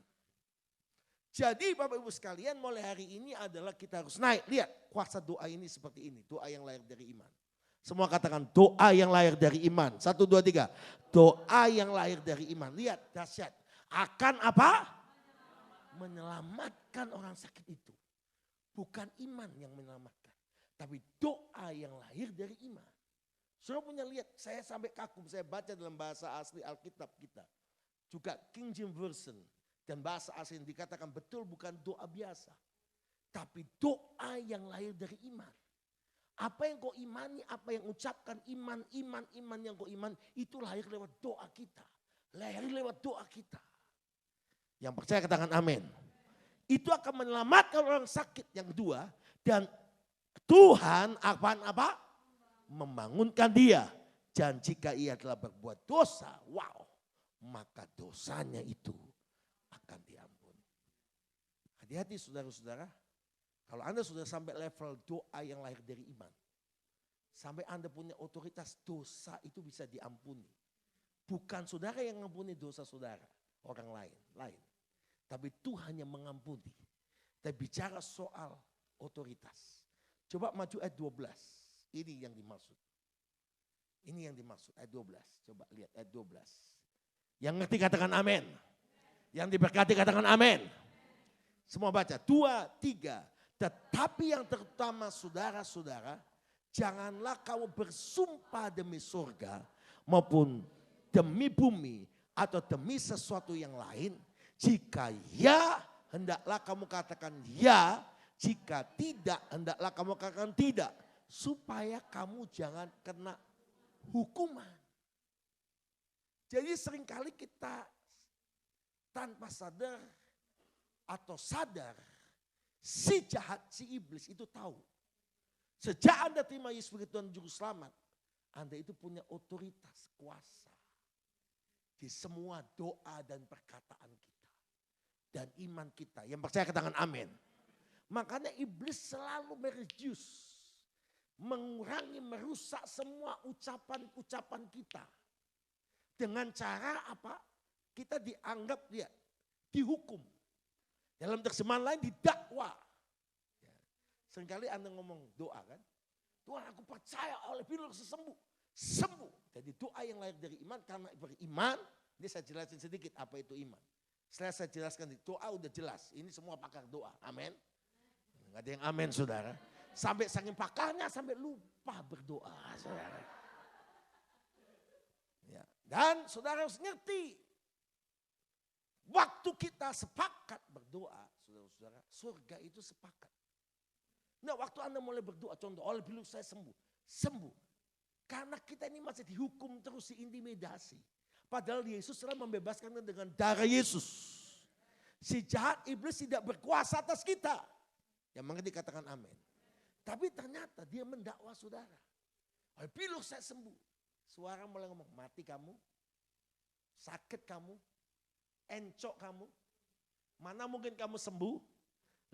Jadi Bapak Ibu sekalian mulai hari ini adalah kita harus naik. Lihat kuasa doa ini seperti ini. Doa yang lahir dari iman. Semua katakan doa yang lahir dari iman. 1, 2, 3. Doa yang lahir dari iman. Lihat dahsyat. Akan apa? Menyelamatkan orang sakit itu. Bukan iman yang menyelamatkan. Tapi doa yang lahir dari iman. Saudara punya lihat, saya sampai kagum. Saya baca dalam bahasa asli Alkitab kita. Juga King James Version. Dan bahasa asli yang dikatakan betul bukan doa biasa. Tapi doa yang lahir dari iman. Apa yang kau imani, apa yang ucapkan iman yang kau iman. Itu lahir lewat doa kita. Lahir lewat doa kita. Yang percaya katakan amin. Itu akan menyelamatkan orang sakit. Yang kedua, dan Tuhan akan apa? Membangunkan dia. Dan jika ia telah berbuat dosa, wow, maka dosanya itu akan diampuni. Hati-hati saudara-saudara. Kalau Anda sudah sampai level doa yang lahir dari iman. Sampai Anda punya otoritas, dosa itu bisa diampuni. Bukan saudara yang mengampuni dosa saudara. Orang lain. Tapi Tuhan yang mengampuni. Kita bicara soal otoritas. Coba maju ayat 12. Ini yang dimaksud. Ayat 12. Coba lihat ayat 12. Yang ngerti katakan amin. Yang diberkati katakan amin. Semua baca. 2, 3. Tetapi yang terutama saudara-saudara. Janganlah kamu bersumpah demi surga. Maupun demi bumi. Atau demi sesuatu yang lain. Jika ya, hendaklah kamu katakan ya. Jika tidak, hendaklah kamu katakan tidak. Supaya kamu jangan kena hukuman. Jadi seringkali kita tanpa sadar atau sadar. Si jahat, si iblis itu tahu. Sejak Anda terima Yesus sebagai Tuhan Juru Selamat. Anda itu punya otoritas, kuasa. di semua doa dan perkataan kita. Dan iman kita. Yang percaya katakan amin. Makanya iblis selalu mereduce. Mengurangi, merusak semua ucapan-ucapan kita. Dengan cara apa? Kita dianggap dia dihukum. Dalam terjemahan lain didakwa. Ya. Seringkali Anda ngomong doa kan. Tuhan aku percaya oleh Pilur sembuh. Sembuh. Jadi doa yang lahir dari iman karena beriman. Ini saya jelasin sedikit apa itu iman. Setelah saya jelaskan doa udah jelas. Ini semua pakar doa. Amin. Enggak ada yang amin saudara. Sampai saking pakarnya sampai lupa berdoa saudara. Ya. Dan saudara harus ngerti. Waktu kita sepakat berdoa, saudara-saudara, surga itu sepakat. Nah waktu Anda mulai berdoa, contoh, oleh Pilur saya sembuh. Sembuh. Karena kita ini masih dihukum terus, diintimidasi. Padahal Yesus telah membebaskan dengan darah Yesus. Si jahat iblis tidak berkuasa atas kita. Yang mengerti katakan amin. Tapi ternyata dia mendakwa saudara. Oleh Pilur saya sembuh. Suara mulai ngomong, mati kamu, sakit kamu, encok kamu, mana mungkin kamu sembuh?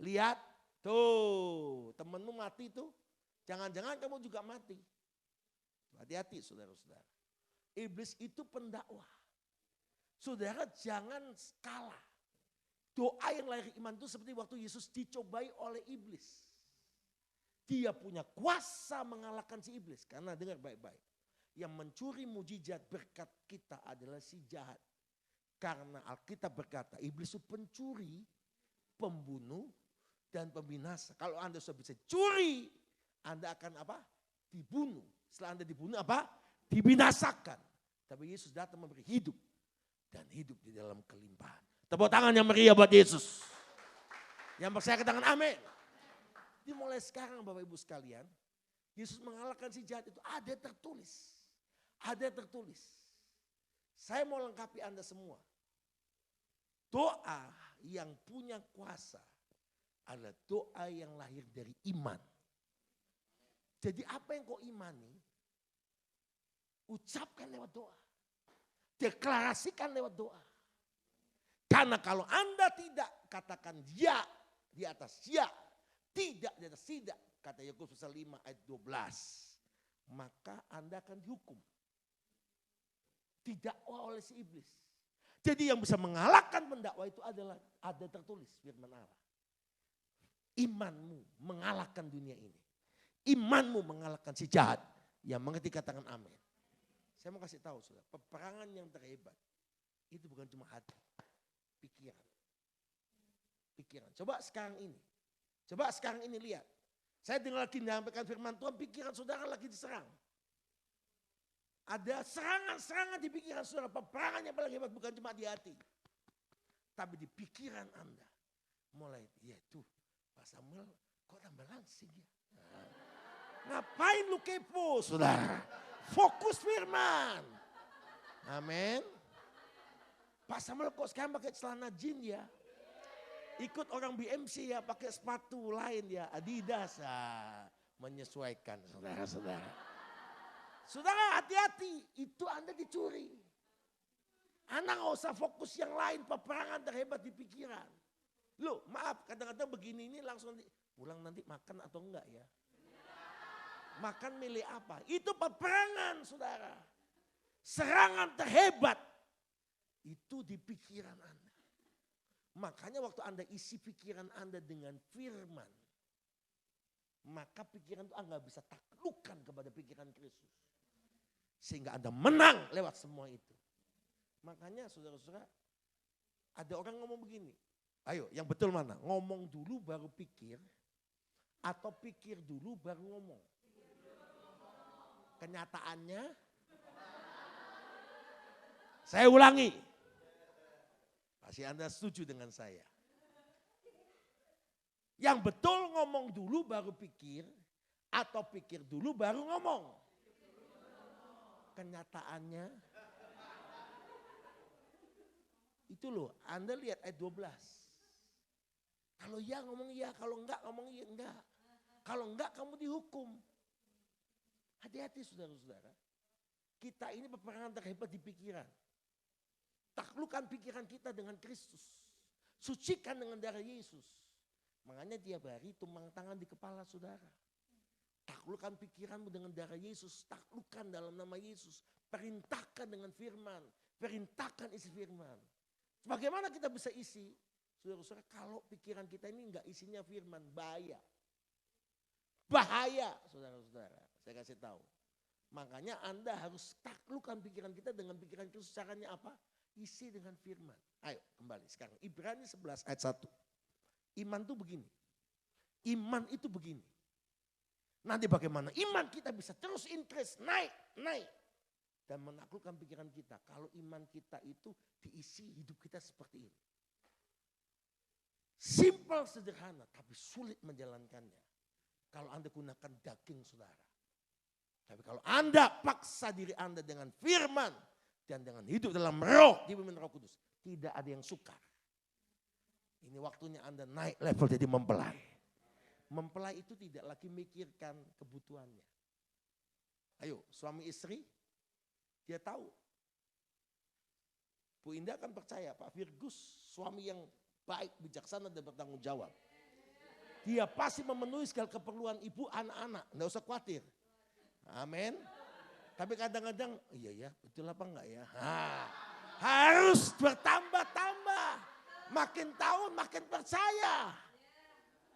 Lihat, tuh temenmu mati tuh, jangan-jangan kamu juga mati. Hati-hati saudara-saudara. Iblis itu pendakwa. Saudara jangan kalah. Doa yang lahir iman itu seperti waktu Yesus dicobai oleh iblis. Dia punya kuasa mengalahkan si iblis. Karena dengar baik-baik. Yang mencuri mujizat berkat kita adalah si jahat. Karena Alkitab berkata iblis itu pencuri, pembunuh, dan pembinasa. Kalau Anda sudah bisa curi, Anda akan apa? Dibunuh. Setelah Anda dibunuh apa? Dibinasakan. Tapi Yesus datang memberi hidup. Dan hidup di dalam kelimpahan. Tepuk tangan yang meriah buat Yesus. Yang percaya katakan amin. Dimulai sekarang Bapak Ibu sekalian. Yesus mengalahkan si jahat itu ada tertulis. Ada tertulis. Saya mau lengkapi Anda semua. Doa yang punya kuasa adalah doa yang lahir dari iman. Jadi apa yang kau imani, ucapkan lewat doa. Deklarasikan lewat doa. Karena kalau Anda tidak katakan ya di atas ya, tidak di atas tidak, kata Yakobus pasal 5 ayat 12, maka Anda akan dihukum. Didakwa oleh si iblis. Jadi yang bisa mengalahkan pendakwa itu adalah ada tertulis firman Allah. Imanmu mengalahkan dunia ini. Imanmu mengalahkan si jahat. Yang mengerti katakan amin. Saya mau kasih tahu saudara, peperangan yang terhebat itu bukan cuma hati, pikiran. Pikiran. Coba sekarang ini lihat. Saya dengar lagi menyampaikan firman Tuhan, pikiran saudara lagi diserang. Ada serangan-serangan di pikiran saudara. Peperangan yang paling hebat bukan cuma di hati. Tapi di pikiran Anda. Mulai, ya tuh Pak Samuel kok tambah langsing ya. Nah, ngapain lu kepo saudara? Fokus firman. Amin. Pak Samuel kok sekarang pakai celana jeans ya. Ikut orang BMC ya pakai sepatu lain ya. Adidas. Menyesuaikan saudara-saudara. Saudara hati-hati, itu Anda dicuri. Anda gak usah fokus yang lain, peperangan terhebat di pikiran. Loh maaf, kadang-kadang begini ini langsung pulang nanti makan atau enggak ya. Makan milih apa? Itu peperangan saudara. Serangan terhebat, itu di pikiran Anda. Makanya waktu Anda isi pikiran Anda dengan firman, maka pikiran itu Anda bisa taklukkan kepada pikiran Kristus. Sehingga Anda menang lewat semua itu. Makanya saudara-saudara, ada orang ngomong begini. Ayo yang betul mana? Ngomong dulu baru pikir. Atau pikir dulu baru ngomong. Kenyataannya. Saya ulangi. Pasti Anda setuju dengan saya. Yang betul ngomong dulu baru pikir. Atau pikir dulu baru ngomong. Kenyataannya itu loh, Anda lihat ayat 12. Kalau ya ngomong ya, kalau enggak ngomong ya enggak. Kalau enggak kamu dihukum. Hati-hati saudara-saudara. Kita ini peperangan terhebat di pikiran. Taklukkan pikiran kita dengan Kristus. Sucikan dengan darah Yesus. Makanya tiap hari tumpang tangan di kepala saudara. Taklukkan pikiranmu dengan darah Yesus. Taklukkan dalam nama Yesus. Perintahkan dengan firman. Perintahkan isi firman. Bagaimana kita bisa isi? Saudara-saudara, kalau pikiran kita ini enggak isinya firman, bahaya. Bahaya, saudara-saudara. Saya kasih tahu. Makanya Anda harus taklukkan pikiran kita dengan pikiran Kristus. Caranya apa? Isi dengan firman. Ayo kembali sekarang. Ibrani 11 ayat 1. Iman itu begini. Iman itu begini. Nanti bagaimana? Iman kita bisa terus increase, naik. Dan menaklukkan pikiran kita. Kalau iman kita itu diisi hidup kita seperti ini. Simple, sederhana, tapi sulit menjalankannya. Kalau Anda gunakan daging saudara. Tapi kalau Anda paksa diri Anda dengan firman dan dengan hidup dalam roh, dipimpin Roh Kudus, tidak ada yang sukar. Ini waktunya Anda naik level jadi mempelai. Mempelai itu tidak lagi mikirkan kebutuhannya. Ayo, suami istri, dia tahu. Bu Indah kan percaya, Pak Virgus suami yang baik, bijaksana dan bertanggung jawab. Dia pasti memenuhi segala keperluan ibu, anak-anak. Nggak usah khawatir. Amin. Tapi kadang-kadang, iya ya, betul apa enggak ya? Harus bertambah-tambah. Makin tahun makin percaya.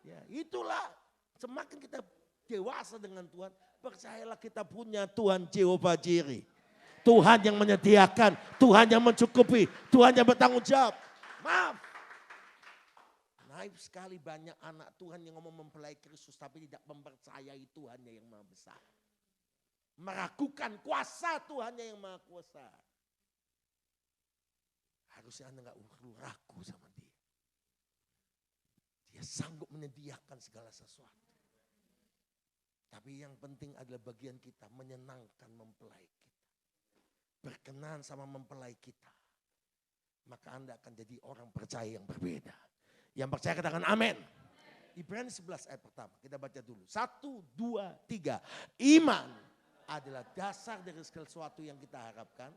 Ya, itulah semakin kita dewasa dengan Tuhan, percayalah kita punya Tuhan Jehovah Jireh. Tuhan yang menyediakan, Tuhan yang mencukupi, Tuhan yang bertanggung jawab. Maaf. Naif sekali banyak anak Tuhan yang ngomong mempelai Kristus tapi tidak mempercayai Tuhannya yang maha besar. Meragukan kuasa Tuhannya yang maha kuasa. Harusnya Anda gak perlu ragu sama dia. Dia sanggup menyediakan segala sesuatu. Tapi yang penting adalah bagian kita menyenangkan mempelai kita. Berkenan sama mempelai kita. Maka Anda akan jadi orang percaya yang berbeda. Yang percaya katakan amin. Ibrani 11 ayat pertama. Kita baca dulu. 1, 2, 3. Iman adalah dasar dari segala sesuatu yang kita harapkan.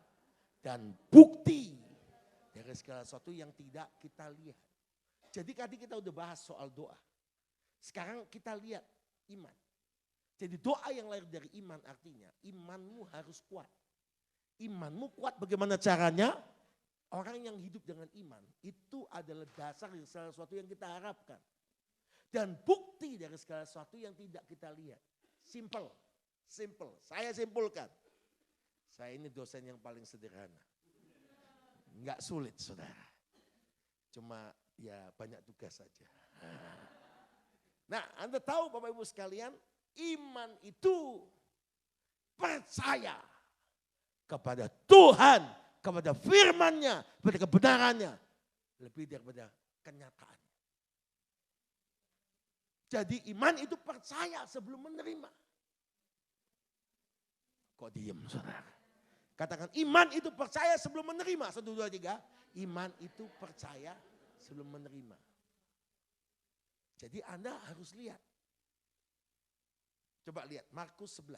Dan bukti dari segala sesuatu yang tidak kita lihat. Jadi tadi kita udah bahas soal doa. Sekarang kita lihat iman. Jadi doa yang lahir dari iman artinya imanmu harus kuat. Imanmu kuat bagaimana caranya? Orang yang hidup dengan iman itu adalah dasar dari segala sesuatu yang kita harapkan. Dan bukti dari segala sesuatu yang tidak kita lihat. Simple. Saya simpulkan. Saya ini dosen yang paling sederhana. Enggak sulit saudara. Cuma ya banyak tugas saja. Nah Anda tahu Bapak Ibu sekalian. Iman itu percaya kepada Tuhan, kepada firman-Nya, kepada kebenarannya. Lebih daripada kenyataan. Jadi iman itu percaya sebelum menerima. Kok diem saudara? Katakan iman itu percaya sebelum menerima. 1, 2, 3. Iman itu percaya sebelum menerima. Jadi Anda harus lihat. Coba lihat Markus 11.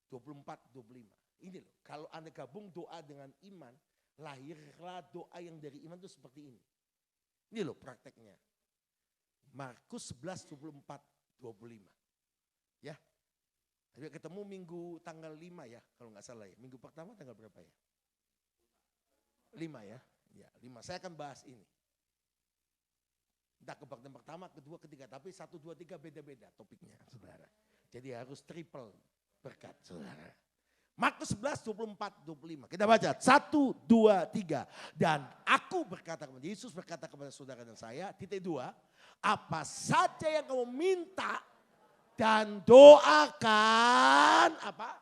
24, 25. Ini loh, kalau Anda gabung doa dengan iman, lahirlah doa yang dari iman itu seperti ini. Ini loh prakteknya. Markus 11, 24, 25. Ya. Tapi ketemu minggu tanggal 5 ya, kalau nggak salah ya. Minggu pertama tanggal berapa ya? 5 ya. Ya, 5. Saya akan bahas ini. Entah kebaktian pertama, kedua, ketiga. Tapi 1, 2, 3 beda-beda topiknya, saudara. Jadi harus triple berkat, saudara. Markus 11, 24, 25. Kita baca. 1, 2, 3. Dan aku berkata kepada Yesus berkata kepada saudara dan saya. Titik 2. Apa saja yang kamu minta dan doakan. Apa?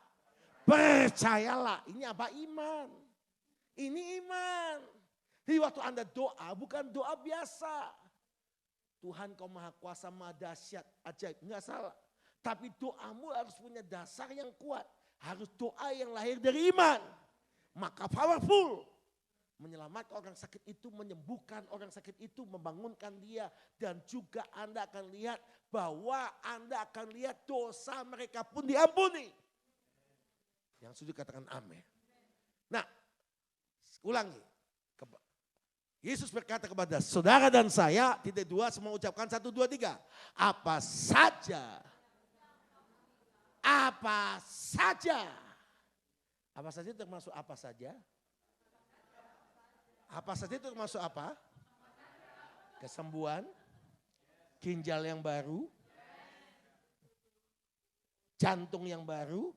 Percayalah. Ini apa? Iman. Ini iman. Jadi waktu Anda doa bukan doa biasa. Tuhan kau maha kuasa, maha dahsyat, ajaib. Enggak salah. Tapi doamu harus punya dasar yang kuat. Harus doa yang lahir dari iman. Maka powerful. Menyelamatkan orang sakit itu, menyembuhkan orang sakit itu, membangunkan dia. Dan juga Anda akan lihat bahwa Anda akan lihat dosa mereka pun diampuni. Yang setuju katakan amin. Nah, Ulangi. Yesus berkata kepada saudara dan saya, tidak dua, semua ucapkan 1, 2, 3. Apa saja. Apa saja. Apa saja itu termasuk apa saja? Apa saja itu termasuk apa? Kesembuhan, ginjal yang baru, jantung yang baru,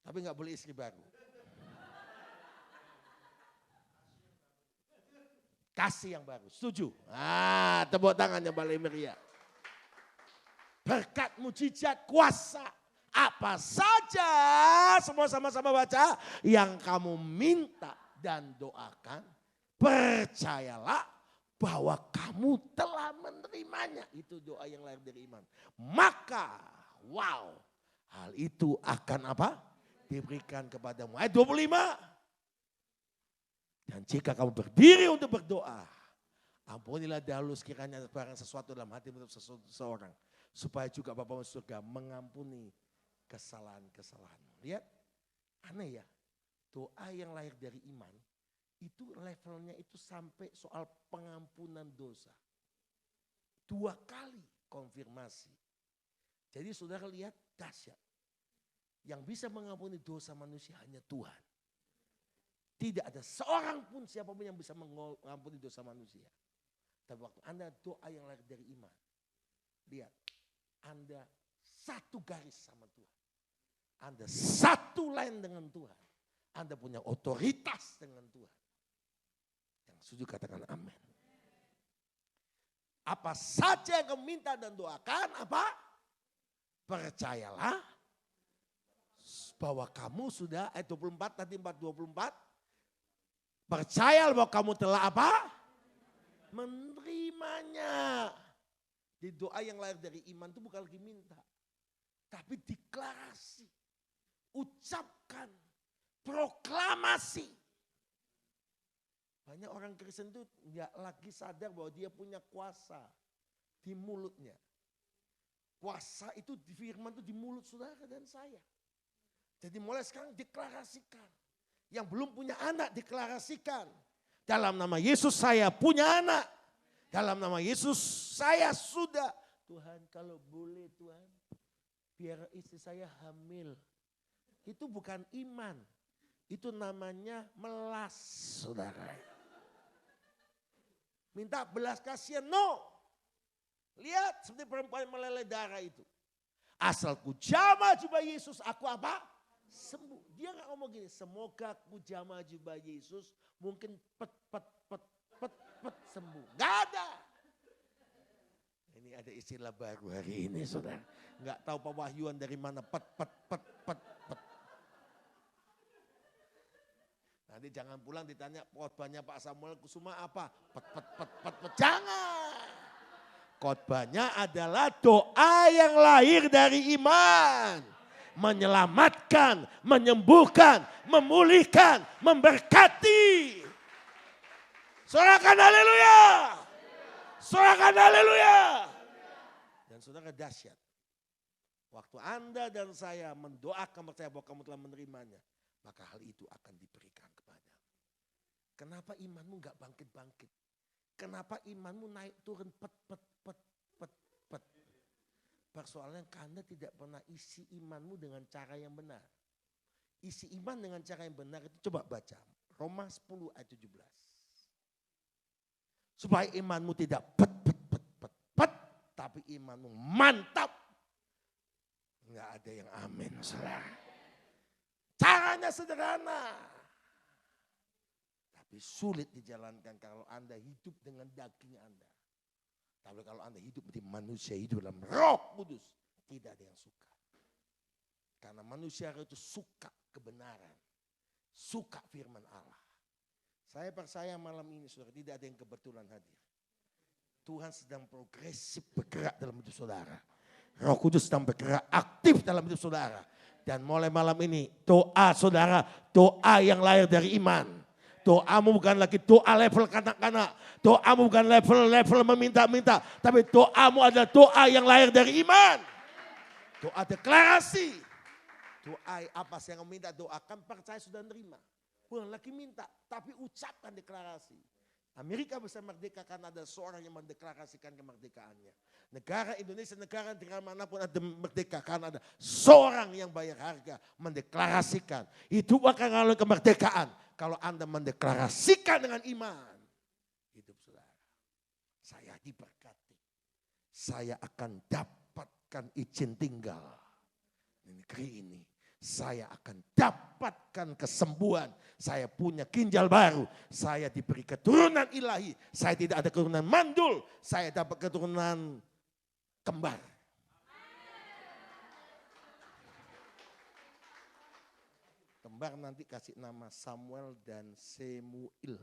tapi nggak boleh istri baru. Kasih yang baru, setuju? Tepuk tangannya Balai Meriah. Berkat, mujizat, kuasa, apa saja, semua sama-sama baca, yang kamu minta dan doakan, percayalah bahwa kamu telah menerimanya. Itu doa yang lahir dari iman. Maka, wow, hal itu akan apa? Diberikan kepadamu. Ayat 25. Dan jika kamu berdiri untuk berdoa, ampunilah dahulu sekiranya barang sesuatu dalam hati seseorang. Supaya juga Bapa surga mengampuni kesalahan-kesalahanmu. Lihat, aneh ya. Doa yang lahir dari iman, itu levelnya itu sampai soal pengampunan dosa. 2 kali konfirmasi. Jadi saudara lihat dahsyat. Yang bisa mengampuni dosa manusia hanya Tuhan. Tidak ada seorang pun siapapun yang bisa mengampuni dosa manusia. Tapi waktu Anda doa yang lahir dari iman, lihat, Anda satu garis sama Tuhan. Anda satu line dengan Tuhan. Anda punya otoritas dengan Tuhan. Yang setuju katakan amin. Apa saja yang kamu minta dan doakan, apa? Percayalah bahwa kamu sudah, ayat 24, tadi 4:24. Percayalah bahwa kamu telah apa? Menerimanya. Di doa yang lahir dari iman itu bukan lagi minta. Tapi deklarasi. Ucapkan. Proklamasi. Banyak orang Kristen itu nggak lagi sadar bahwa dia punya kuasa di mulutnya. Kuasa itu di firman itu di mulut saudara dan saya. Jadi mulai sekarang deklarasikan. Yang belum punya anak deklarasikan. Dalam nama Yesus saya punya anak. Dalam nama Yesus saya sudah. Tuhan kalau boleh Tuhan. Biar istri saya hamil. Itu bukan iman. Itu namanya melas saudara. Minta belas kasihan, no. Lihat seperti perempuan meleleh darah itu. Asal ku jamah jubah Yesus aku apa? Sembuh. Dia gak ngomong gini, semoga ku jamah jubah Yesus mungkin pet sembuh. Gak ada. Ini ada istilah baru hari ini saudara. Gak tahu pewahyuan dari mana pet. Nanti jangan pulang ditanya khotbahnya Pak Samuel Kusuma apa? Pet. Jangan. Khotbahnya adalah doa yang lahir dari iman. Menyelamatkan, menyembuhkan, memulihkan, memberkati. Sorakan haleluya. Sorakan haleluya. Dan saudara dahsyat. Waktu Anda dan saya mendoakan percaya bahwa kamu telah menerimanya. Maka hal itu akan diberikan kepada. Kenapa imanmu gak bangkit-bangkit? Kenapa imanmu naik turun pet. Persoalannya Anda tidak pernah isi imanmu dengan cara yang benar. Isi iman dengan cara yang benar itu coba baca. Roma 10 ayat 17. Supaya imanmu tidak pet. Tapi imanmu mantap. Enggak ada yang amin saudara. Caranya sederhana. Tapi sulit dijalankan kalau Anda hidup dengan daging Anda. Tapi kalau Anda hidup menjadi manusia, hidup dalam Roh Kudus, tidak ada yang suka. Karena manusia itu suka kebenaran, suka firman Allah. Saya percaya malam ini saudara, tidak ada yang kebetulan hadir. Tuhan sedang progresif bergerak dalam hidup saudara. Roh Kudus sedang bergerak aktif dalam hidup saudara. Dan mulai malam ini doa saudara, doa yang lahir dari iman. Doamu bukan lagi doa level kanak-kanak. Doamu bukan level meminta-minta. Tapi doamu adalah doa yang lahir dari iman. Doa deklarasi. Doa apa sih yang kamu minta doakan percaya sudah nerima. bukan lagi minta, tapi ucapkan deklarasi. Amerika bisa merdeka karena ada seorang yang mendeklarasikan kemerdekaannya. Negara Indonesia, negara manapun ada merdeka karena ada seorang yang bayar harga mendeklarasikan. Itu akan lalu kemerdekaan kalau Anda mendeklarasikan dengan iman. Hidup saudara, saya diberkati. Saya akan dapatkan izin tinggal di negeri ini. Saya akan dapatkan kesembuhan. Saya punya ginjal baru. Saya diberi keturunan ilahi. Saya tidak ada keturunan mandul. Saya dapat keturunan kembar. Kembar nanti kasih nama Samuel dan Semuil.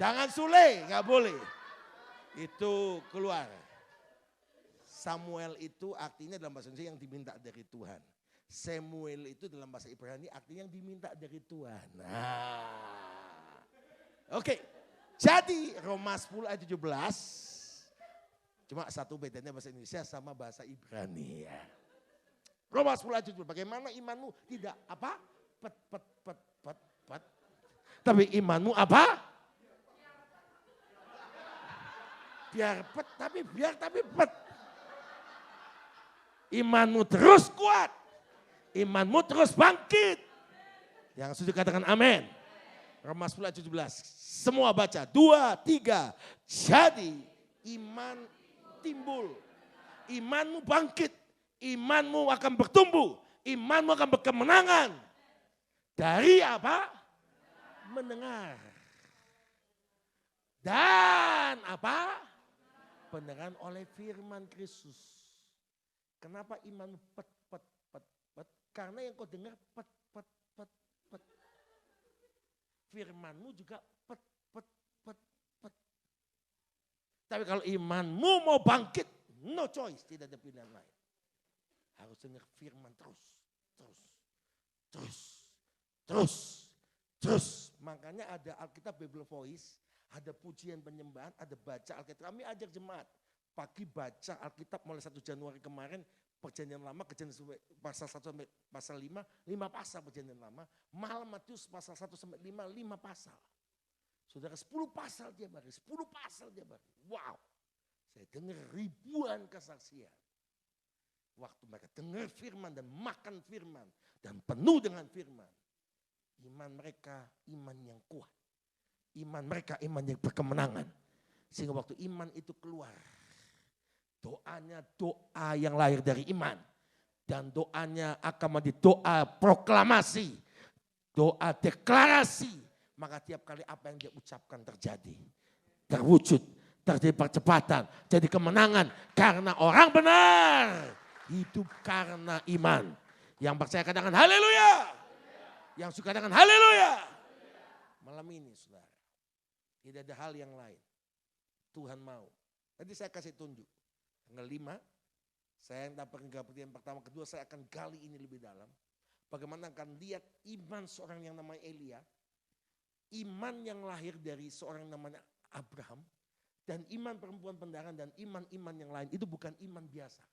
Jangan Sule, nggak boleh. Itu keluar. Samuel itu artinya dalam bahasa Indonesia yang diminta dari Tuhan. Samuel itu dalam bahasa Ibrani artinya yang diminta dari Tuhan. Oke. Jadi Roma 10 ayat 17. Cuma satu bedanya bahasa Indonesia sama bahasa Ibrani ya. Roma 10 ayat 17. Bagaimana imanmu tidak apa? Pet. Tapi imanmu apa? Biar pet. Imanmu terus kuat. Imanmu terus bangkit. Yang setuju katakan amin. Roma 10 ayat 17. Semua baca. 2, 3. Jadi iman timbul. Imanmu bangkit. Imanmu akan bertumbuh. Imanmu akan berkemenangan. Dari apa? Mendengar. Dan apa? Pendengaran oleh firman Kristus. Kenapa iman pet. Karena yang kau dengar pet. Firmanmu juga pet. Tapi kalau imanmu mau bangkit, no choice, tidak ada pilihan lain. Harus dengar firman terus. Makanya ada Alkitab Bible Voice. Ada pujian penyembahan, ada baca Alkitab. Kami ajak jemaat pagi baca Alkitab mulai 1 Januari kemarin, perjanjian lama, pasal 1 sampai pasal 5 pasal perjanjian lama. Malam Matius pasal 1 sampai 5 pasal. Saudara 10 pasal dia bagi, 10 pasal dia bagi. Wow, saya dengar ribuan kesaksian. Waktu mereka dengar firman dan makan firman dan penuh dengan firman. Iman mereka iman yang kuat. Iman mereka iman yang berkemenangan. Sehingga waktu iman itu keluar. Doanya doa yang lahir dari iman. Dan doanya akan menjadi doa proklamasi. Doa deklarasi. Maka tiap kali apa yang dia ucapkan terjadi. Terwujud. Terjadi percepatan. Jadi kemenangan. Karena orang benar. Hidup karena iman. Yang percaya katakan haleluya. Yang suka katakan haleluya. Malam ini saudara. Tidak ada hal yang lain. Tuhan mau. Tadi saya kasih tunjuk. Tanggal 5, saya dapat kepercayaan pertama. Kedua, saya akan gali ini lebih dalam. Bagaimana akan lihat iman seorang yang namanya Elia. Iman yang lahir dari seorang yang namanya Abraham. Dan iman perempuan pendaran dan iman-iman yang lain. Itu bukan iman biasa.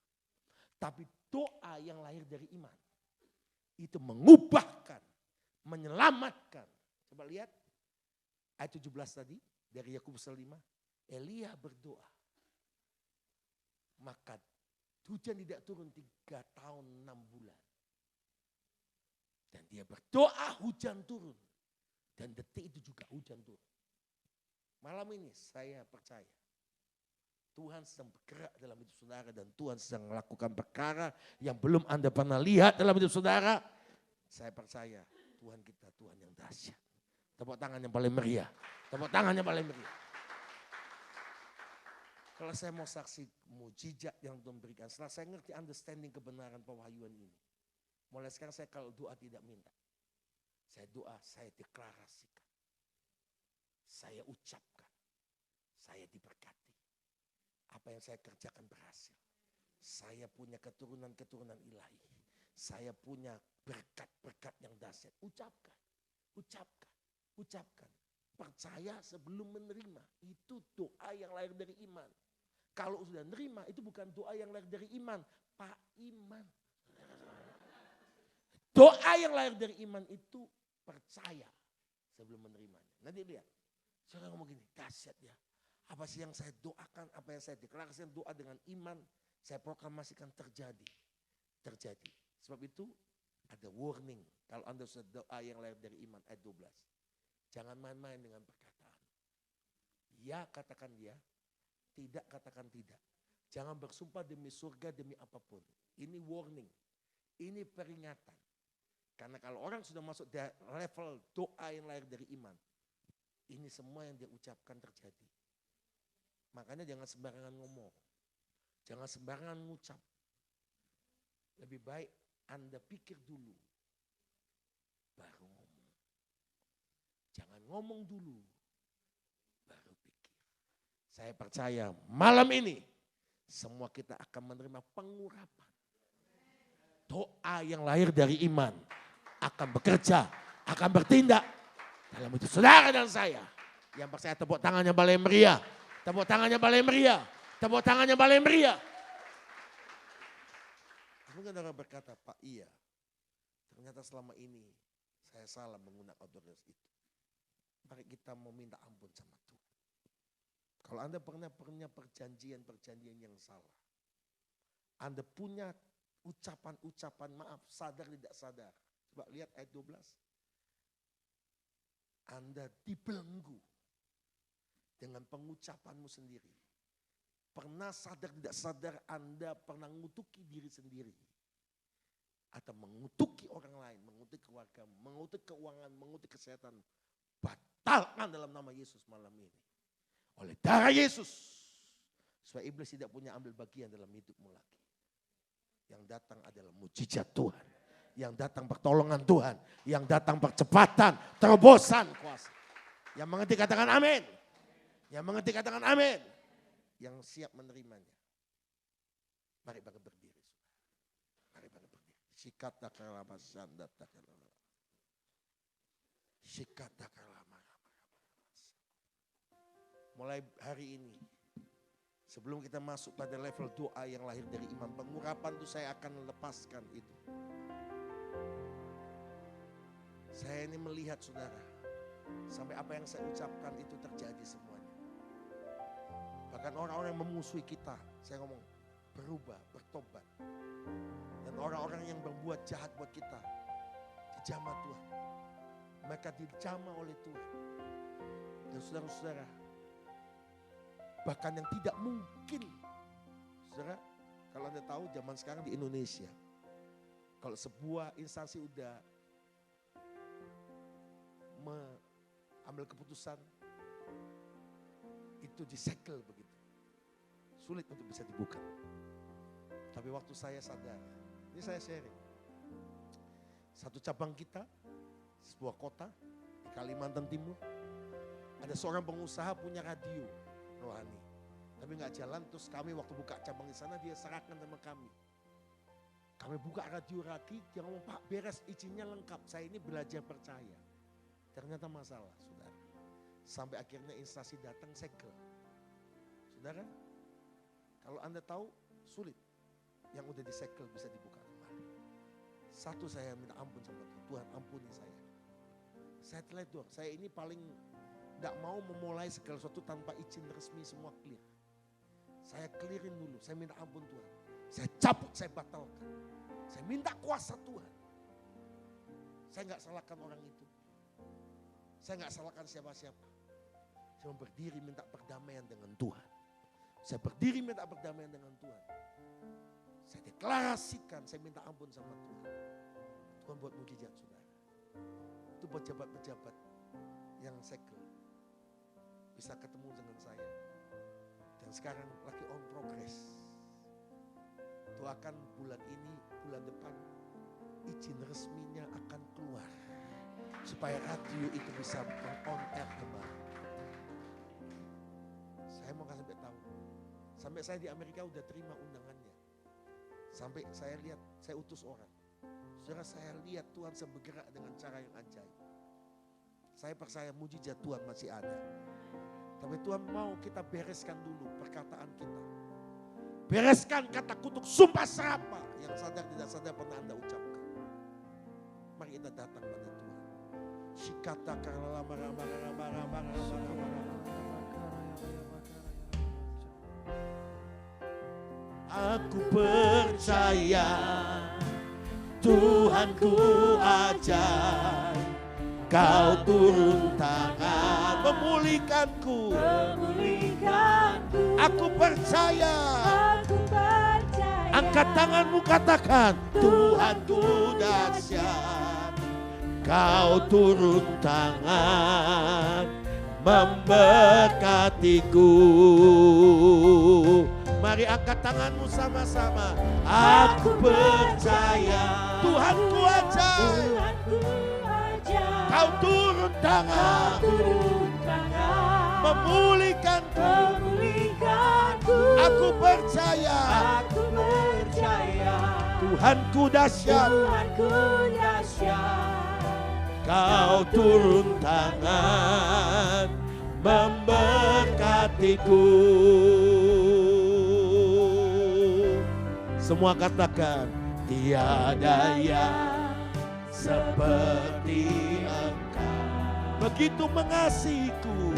Tapi doa yang lahir dari iman. Itu mengubahkan. Menyelamatkan. Coba lihat. Ayat 17 tadi dari Yakobus 5, Elia berdoa. Maka hujan tidak turun 3 tahun 6 bulan. Dan dia berdoa hujan turun. Dan detik itu juga hujan turun. Malam ini saya percaya Tuhan sedang bergerak dalam hidup saudara dan Tuhan sedang melakukan perkara yang belum Anda pernah lihat dalam hidup saudara. Saya percaya Tuhan kita Tuhan yang dahsyat. Tepuk tangan yang paling meriah. Tepuk tangan yang paling meriah. Kalau saya mau saksi mujizat yang Tuhan berikan. Setelah saya ngerti understanding kebenaran pewahyuan ini. Mulai sekarang saya kalau doa tidak minta. Saya doa, saya deklarasikan. Saya ucapkan. Saya diberkati. Apa yang saya kerjakan berhasil. Saya punya keturunan-keturunan ilahi. Saya punya berkat-berkat yang dahsyat. Ucapkan. Percaya sebelum menerima. Itu doa yang lahir dari iman. Kalau sudah menerima itu bukan doa yang lahir dari iman. tanpa iman. Doa yang lahir dari iman itu percaya sebelum menerimanya. Nanti lihat, saya ngomong gini, dahsyat ya. Apa sih yang saya doakan, apa yang saya deklarasikan doa dengan iman, saya proklamasikan terjadi. Terjadi. Sebab itu ada warning. Kalau Anda sudah doa yang lahir dari iman ayat 12. Jangan main-main dengan perkataan. Ya katakan ya, tidak katakan tidak. Jangan bersumpah demi surga, demi apapun. Ini warning, ini peringatan. Karena kalau orang sudah masuk level doa yang lahir dari iman, ini semua yang dia ucapkan terjadi. Makanya jangan sembarangan ngomong, jangan sembarangan ngucap. Lebih baik Anda pikir dulu, baru ngomong. Jangan ngomong dulu, baru pikir. Saya percaya malam ini, semua kita akan menerima pengurapan. Doa yang lahir dari iman akan bekerja, akan bertindak dalam hidup saudara dan saya. Yang percaya tepuk tangannya balai meriah. Tepuk tangannya balai meriah. Tepuk tangannya balai meriah. Mungkin orang berkata, Pak iya, ternyata selama ini saya salah menggunakan otoritas itu. Mari kita mau minta ampun sama Tuhan. Kalau Anda pernah perjanjian-perjanjian yang salah. Anda punya ucapan-ucapan maaf, sadar tidak sadar. Coba lihat ayat 12. Anda dibelenggu dengan pengucapanmu sendiri. Pernah sadar tidak sadar Anda pernah mengutuki diri sendiri. Atau mengutuki orang lain, mengutuki keluarga, mengutuki keuangan, mengutuki kesehatan. Batalkan dalam nama Yesus malam ini. Oleh darah Yesus. Supaya iblis tidak punya ambil bagian dalam hidupmu lagi. Yang datang adalah mujizat Tuhan. Yang datang pertolongan Tuhan. Yang datang percepatan, terobosan kuasa. Yang mengerti katakan amin. Yang mengerti katakan amin. Yang siap menerimanya. Mari bangkit berdiri. Mari bangkit berdiri. Shikata kalama sanda takalama. Shikata kalama. Mulai hari ini, sebelum kita masuk pada level doa yang lahir dari iman, pengurapan itu saya akan lepaskan itu. Saya ini melihat saudara, sampai apa yang saya ucapkan itu terjadi semuanya. Bahkan orang-orang yang memusuhi kita, saya ngomong berubah, bertobat. Dan orang-orang yang berbuat jahat buat kita, dijamah Tuhan. Mereka dijamah oleh Tuhan. Dan saudara-saudara, bahkan yang tidak mungkin. Saudara, kalau Anda tahu zaman sekarang di Indonesia, kalau sebuah instansi udah mengambil keputusan, itu disegel begitu. Sulit untuk bisa dibuka. Tapi waktu saya sadar, ini saya sharing. Satu cabang kita, sebuah kota di Kalimantan Timur, ada seorang pengusaha punya radio rohani. Tapi nggak jalan, terus kami waktu buka cabang di sana dia serahkan sama kami. Kami buka radio lagi, dia ngomong Pak beres izinnya lengkap, saya ini belajar percaya. Ternyata masalah saudara. Sampai akhirnya instansi datang segel. Saudara, kalau Anda tahu sulit, yang udah disegel bisa dibuka kembali. Satu saya minta ampun sama Tuhan, Tuhan ampuni saya. Saya teledor, saya ini paling gak mau memulai segala sesuatu tanpa izin resmi semua clear. Saya clearin dulu, saya minta ampun Tuhan. Saya cabut, saya batalkan. Saya minta kuasa Tuhan. Saya gak salahkan orang itu. Saya gak salahkan siapa-siapa. Saya berdiri minta perdamaian dengan Tuhan. Saya berdiri minta perdamaian dengan Tuhan. Saya deklarasikan, saya minta ampun sama Tuhan. Tuhan buat mujizat saudara. Itu pejabat-pejabat yang segel bisa ketemu dengan saya. Dan sekarang lagi on progress. Doakan bulan ini, bulan depan izin resminya akan keluar. Supaya radio itu bisa on air kembali. Saya mau kasih tahu. Sampai saya di Amerika udah terima undangannya. Sampai saya lihat, saya utus orang. Saudara, saya lihat Tuhan bergerak dengan cara yang ajaib. Saya percaya mujizat Tuhan masih ada. Tapi Tuhan mau kita bereskan dulu perkataan kita. Bereskan kata kutuk sumpah serapah yang sadar tidak sadar pernah Anda ucapkan. Mari kita datang pada Tuhan. Shikata karala Aku percaya Tuhanku ajar, Kau turun tangan memulihkanku. Aku percaya. Angkat tanganmu katakan, Tuhanku dahsyat, Kau turun tangan memberkatiku. Mari angkat tanganmu sama-sama. Aku percaya Tuhanku ajar, Kau turun tangan memulihkanku. Aku percaya Tuhanku dahsyat, Kau turun tangan memberkatiku. Semua katakan, tiada yang seperti Engkau. Begitu mengasihiku,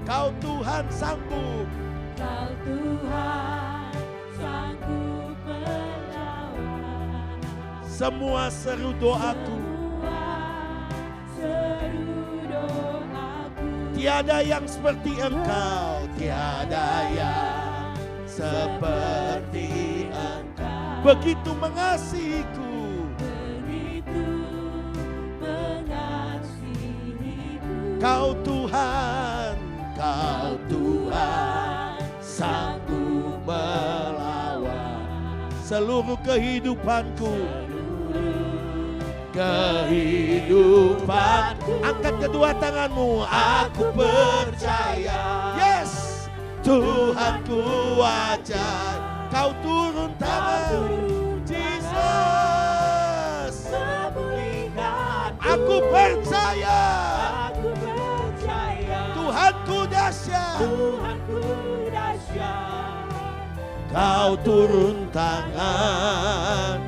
Kau Tuhan sanggup, Kau Tuhan sanggup melawan semua seru doaku. Tiada yang seperti Engkau, tiada yang seperti Engkau. Begitu mengasihiku, Kau Tuhan, Kau Tuhan sanggup melawan seluruh kehidupanku. Angkat kedua tanganmu. Aku percaya, yes, Tuhanku ajar, Kau turun tangan, Jesus. Aku percaya, Tuhanku dahsyat, Kau turun tangan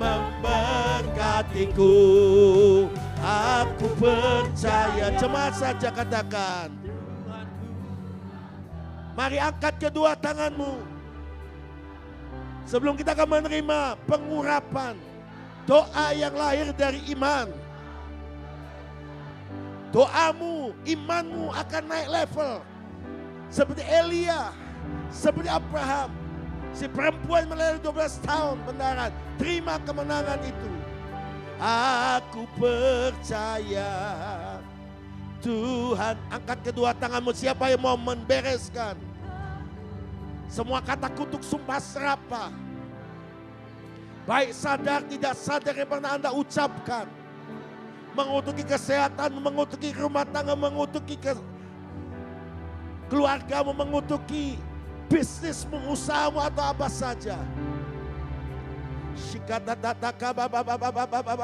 memberkatiku. Aku percaya. Jemaat saja katakan. Mari angkat kedua tanganmu. Sebelum kita akan menerima pengurapan doa yang lahir dari iman. Doamu, imanmu akan naik level. Seperti Elia, seperti Abraham. Si perempuan melalui 12 tahun pendarat, terima kemenangan itu. Aku percaya Tuhan. Angkat kedua tanganmu. Siapa yang mau membereskan semua kata kutuk, sumpah serapah, baik sadar tidak sadar yang pernah Anda ucapkan, mengutuki kesehatan, mengutuki rumah tangga, mengutuki keluargamu, mengutuki bisnismu, usahamu atau apa saja.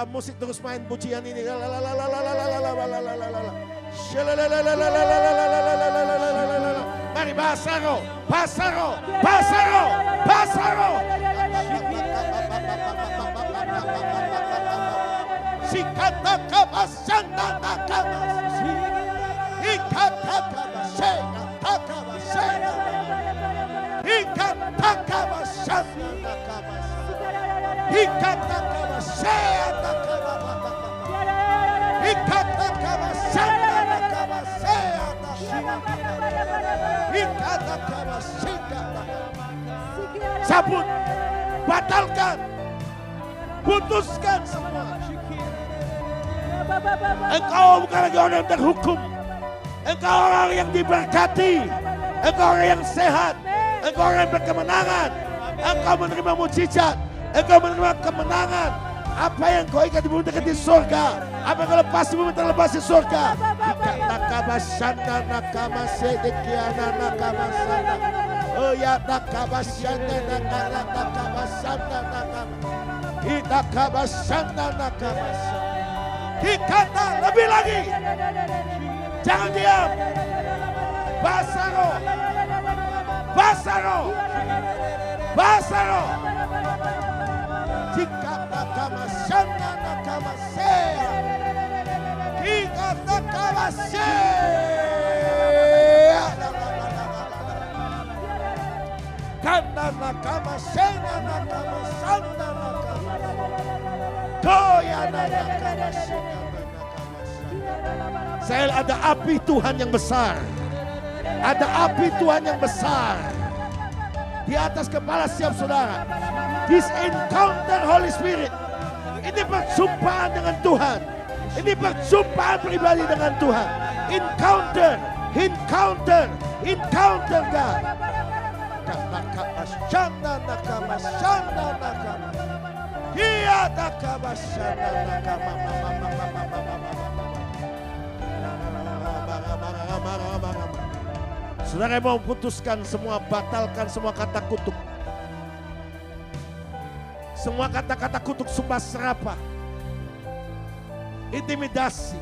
Musik terus main pujian ini. Mari bahasa roh, bahasa roh, bahasa roh, bahasa roh. Sikata kabasanda kabas. Ikata kabasena kabasena. Ikata kabasanda kabas. Ikata kabasena kabas. Ikata kabasanda kabasena. Ikata kabasena. Cabut, batalkan, putuskan semua. Engkau bukan lagi orang yang terhukum. Engkau orang yang diberkati. Engkau orang yang sehat. Engkau orang yang berkemenangan. Engkau menerima mujizat. Engkau menerima kemenangan. Apa yang kau ikat di bumi dekat di surga. Apa yang kau lepas di bumi terlepas di surga. Nakabasana nakamasedekiana nakamasana. Oh ya nakabasana nakabasana nakabasana. Itakabasana nakabasana. Dikata lebih lagi. Jangan diam. Basah roh. Basah roh. Basah roh. Jika nakama shana nakama se. Jika nakama se. Kanda nakama shana nakama shana nakama. Toya nakama shana nakama shana. Saya ada api Tuhan yang besar. Ada api Tuhan yang besar di atas kepala setiap saudara. This encounter Holy Spirit. Ini perjumpaan dengan Tuhan. Ini perjumpaan pribadi dengan Tuhan. Encounter, encounter, encounter God. Nakama nakama shanda nakama. Iya nakama shanda nakama. Saudara mau putuskan semua, batalkan semua kata kutuk. Semua kata-kata kutuk, sumpah serapah, intimidasi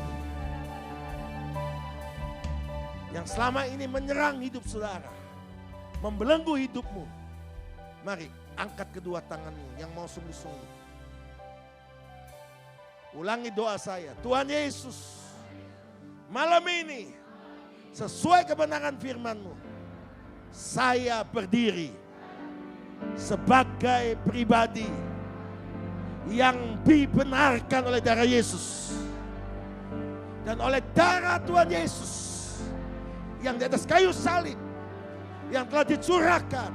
yang selama ini menyerang hidup saudara, membelenggu hidupmu. Mari angkat kedua tanganmu yang mau sungguh-sungguh. Ulangi doa saya. Tuhan Yesus, malam ini sesuai kebenaran firman-Mu, saya berdiri sebagai pribadi yang dibenarkan oleh darah Yesus. Dan oleh darah Tuhan Yesus yang di atas kayu salib, yang telah dicurahkan,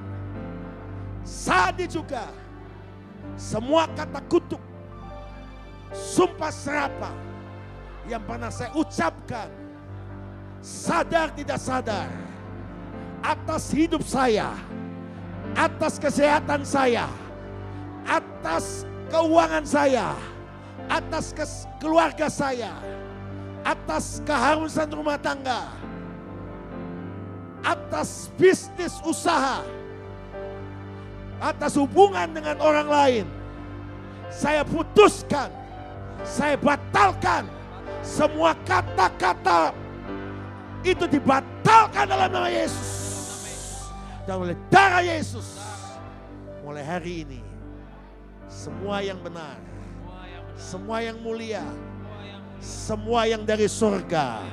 saat ini juga semua kata kutuk, sumpah serapah yang pernah saya ucapkan, sadar tidak sadar, atas hidup saya, atas kesehatan saya, atas keuangan saya, atas keluarga saya, atas keharusan rumah tangga, atas bisnis usaha, atas hubungan dengan orang lain. Saya putuskan, saya batalkan semua kata-kata itu, dibatalkan dalam nama Yesus. Dan oleh darah Yesus, mulai hari ini, semua yang benar, semua yang mulia, semua yang dari surga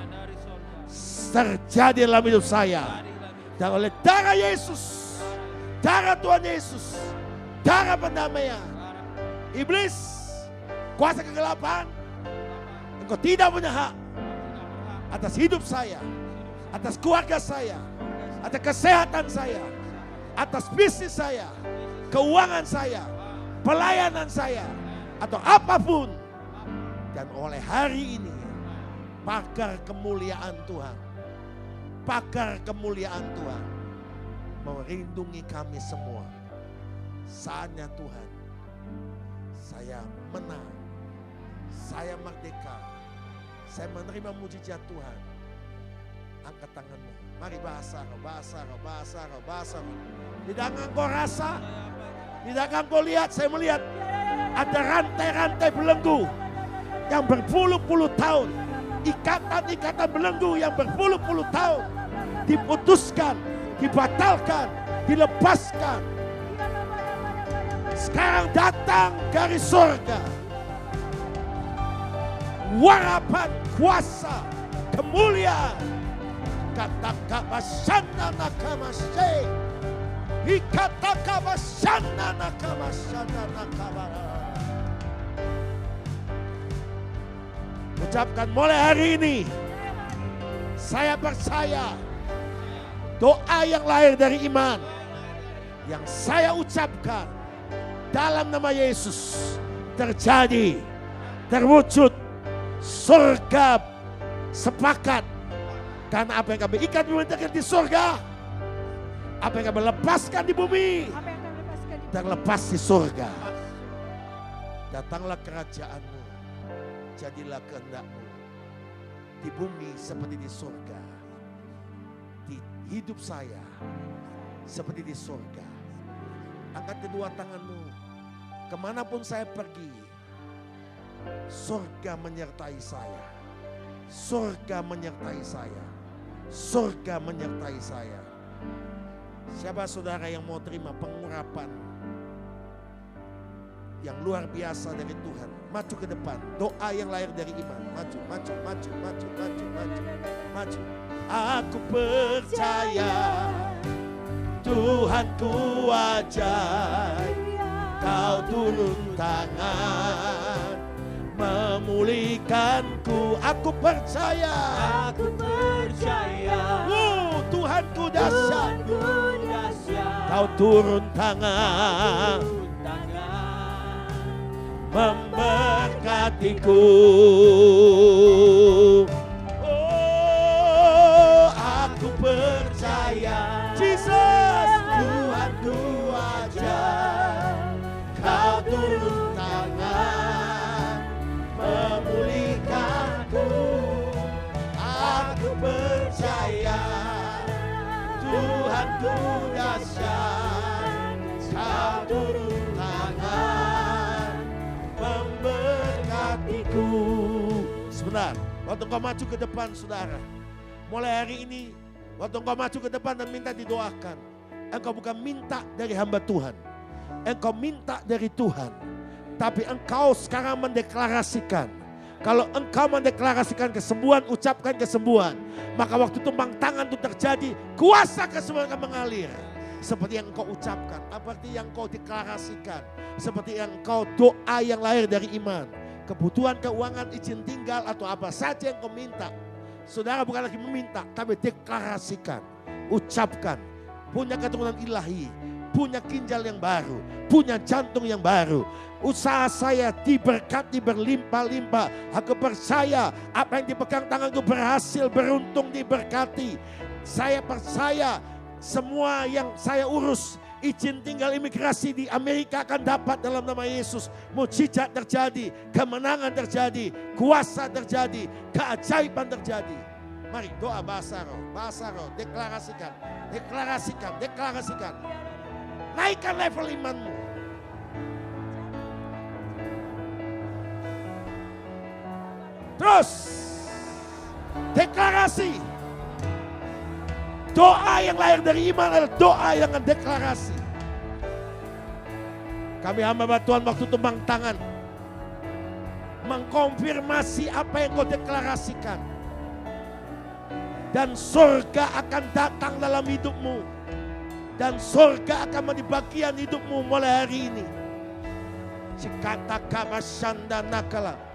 terjadi dalam hidup saya. Dan oleh darah Yesus, darah Tuhan Yesus, darah pendamaian, iblis, kuasa kegelapan, engkau tidak punya hak atas hidup saya, atas keluarga saya, atas kesehatan saya, atas bisnis saya, keuangan saya, pelayanan saya, atau apapun. Dan oleh hari ini, pakar kemuliaan Tuhan, pakar kemuliaan Tuhan melindungi kami semua. Saatnya Tuhan, saya menang, saya merdeka, saya menerima mujizat Tuhan. Angkat tanganmu, mari bahasa roh, bahasa roh, bahasa roh, bahasa roh. Tidak engkau rasa, tidak engkau lihat, saya melihat ada rantai-rantai belenggu yang berpuluh-puluh tahun, ikatan-ikatan belenggu yang berpuluh-puluh tahun diputuskan, dibatalkan, dilepaskan. Sekarang datang dari surga warapan kuasa kemuliaan. Kata kabasana nakamase, ikata kabasana nakamasana nakamara. Ucapkan mulai hari ini, saya percaya doa yang lahir dari iman yang saya ucapkan dalam nama Yesus terjadi, terwujud. Surga sepakat, karena apa yang kami ikat dimenangkan di surga, apa yang kami lepaskan di bumi terlepas di surga. Datanglah kerajaan-Mu, jadilah kehendak-Mu di bumi seperti di surga, di hidup saya seperti di surga. Angkat kedua tanganmu, kemanapun saya pergi, surga menyertai saya. Surga menyertai saya. surga menyertai saya. Siapa saudara yang mau terima pengurapan yang luar biasa dari Tuhan? Maju ke depan. Doa yang lahir dari iman. Maju, maju, maju, maju, maju, maju, maju. Aku percaya Tuhanku ajaib. Kau turun tangan memulihkanku. Aku percaya. Aku percaya. Tuhanku dahsyat. Kau turun tangan memberkatiku. Oh, aku percaya. Jesus, Tuhanku ajaib. Kau turun tangan memulihkanku. Aku percaya Tuhanku dahsyat. Kau turun tangan memberkatiku. Sebentar, waktu engkau maju ke depan saudara, mulai hari ini waktu engkau maju ke depan dan minta didoakan, engkau bukan minta dari hamba Tuhan, engkau minta dari Tuhan. Tapi engkau sekarang mendeklarasikan. Kalau engkau mendeklarasikan kesembuhan, ucapkan kesembuhan, maka waktu tumpang tangan itu terjadi, kuasa kesembuhan akan mengalir. Seperti yang engkau ucapkan, seperti yang engkau deklarasikan, seperti yang engkau doa yang lahir dari iman. Kebutuhan keuangan, izin tinggal, atau apa saja yang engkau minta. Saudara bukan lagi meminta, tapi deklarasikan, ucapkan. Punya keturunan ilahi, punya ginjal yang baru, punya jantung yang baru. Usaha saya diberkati berlimpah-limpah. Aku percaya apa yang dipegang tanganku berhasil, beruntung, diberkati. Saya percaya semua yang saya urus, izin tinggal imigrasi di Amerika akan dapat dalam nama Yesus. Mujizat terjadi, kemenangan terjadi, kuasa terjadi, keajaiban terjadi. Mari doa bahasa roh, deklarasikan, deklarasikan, deklarasikan. Naikkan level imanmu. Terus deklarasi. Doa yang lahir dari iman adalah doa yang deklarasi. Kami hamba Tuhan waktu tumpang tangan mengkonfirmasi apa yang kau deklarasikan. Dan surga akan datang dalam hidupmu. Dan surga akan menjadi bagian hidupmu mulai hari ini. Sikata kamasanda nakala.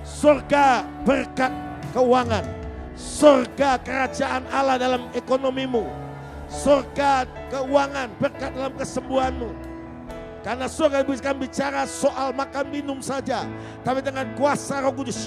Surga berkat keuangan. Surga kerajaan Allah dalam ekonomimu. Surga keuangan berkat dalam kesembuhanmu. Karena surga bukan bicara soal makan minum saja, tapi dengan kuasa Roh Kudus.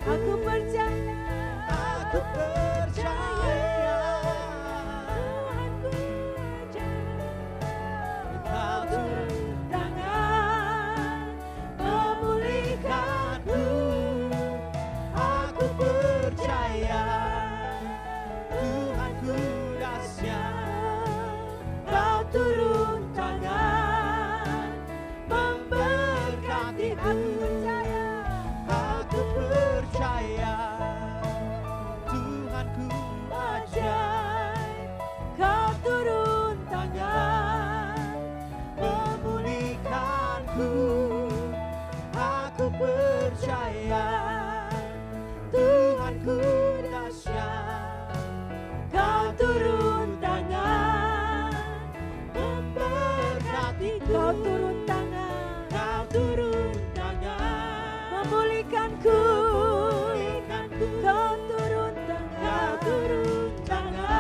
Aku percaya. Aku percaya. Tuhanku ajaib. Kau turun Tangan memulihkanku. Aku percaya Tuhanku dahsyat. Kau turun tangan memberkatiku. Aku percaya Tuhanku ajaib. Kau turun tangan Memulihkanku. Aku percaya Tuhanku dahsyat. Kau turun tangan Memberkatiku. Kau turun tangan Kau turun tangan. memulihkanku. Kau turun tangan. Kau turun tangan.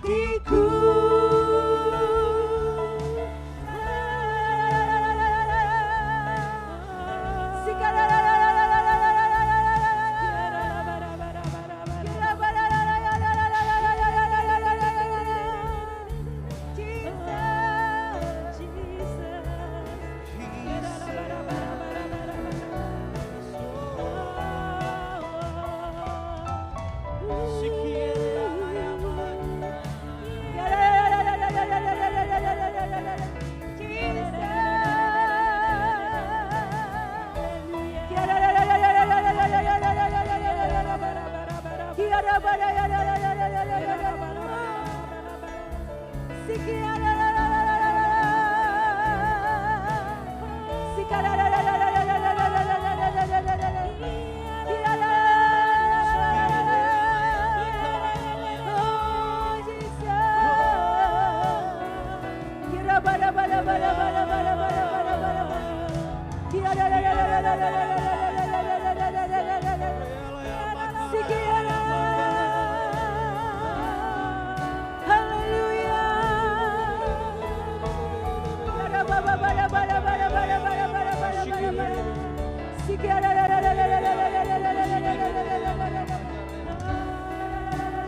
Memberkatiku.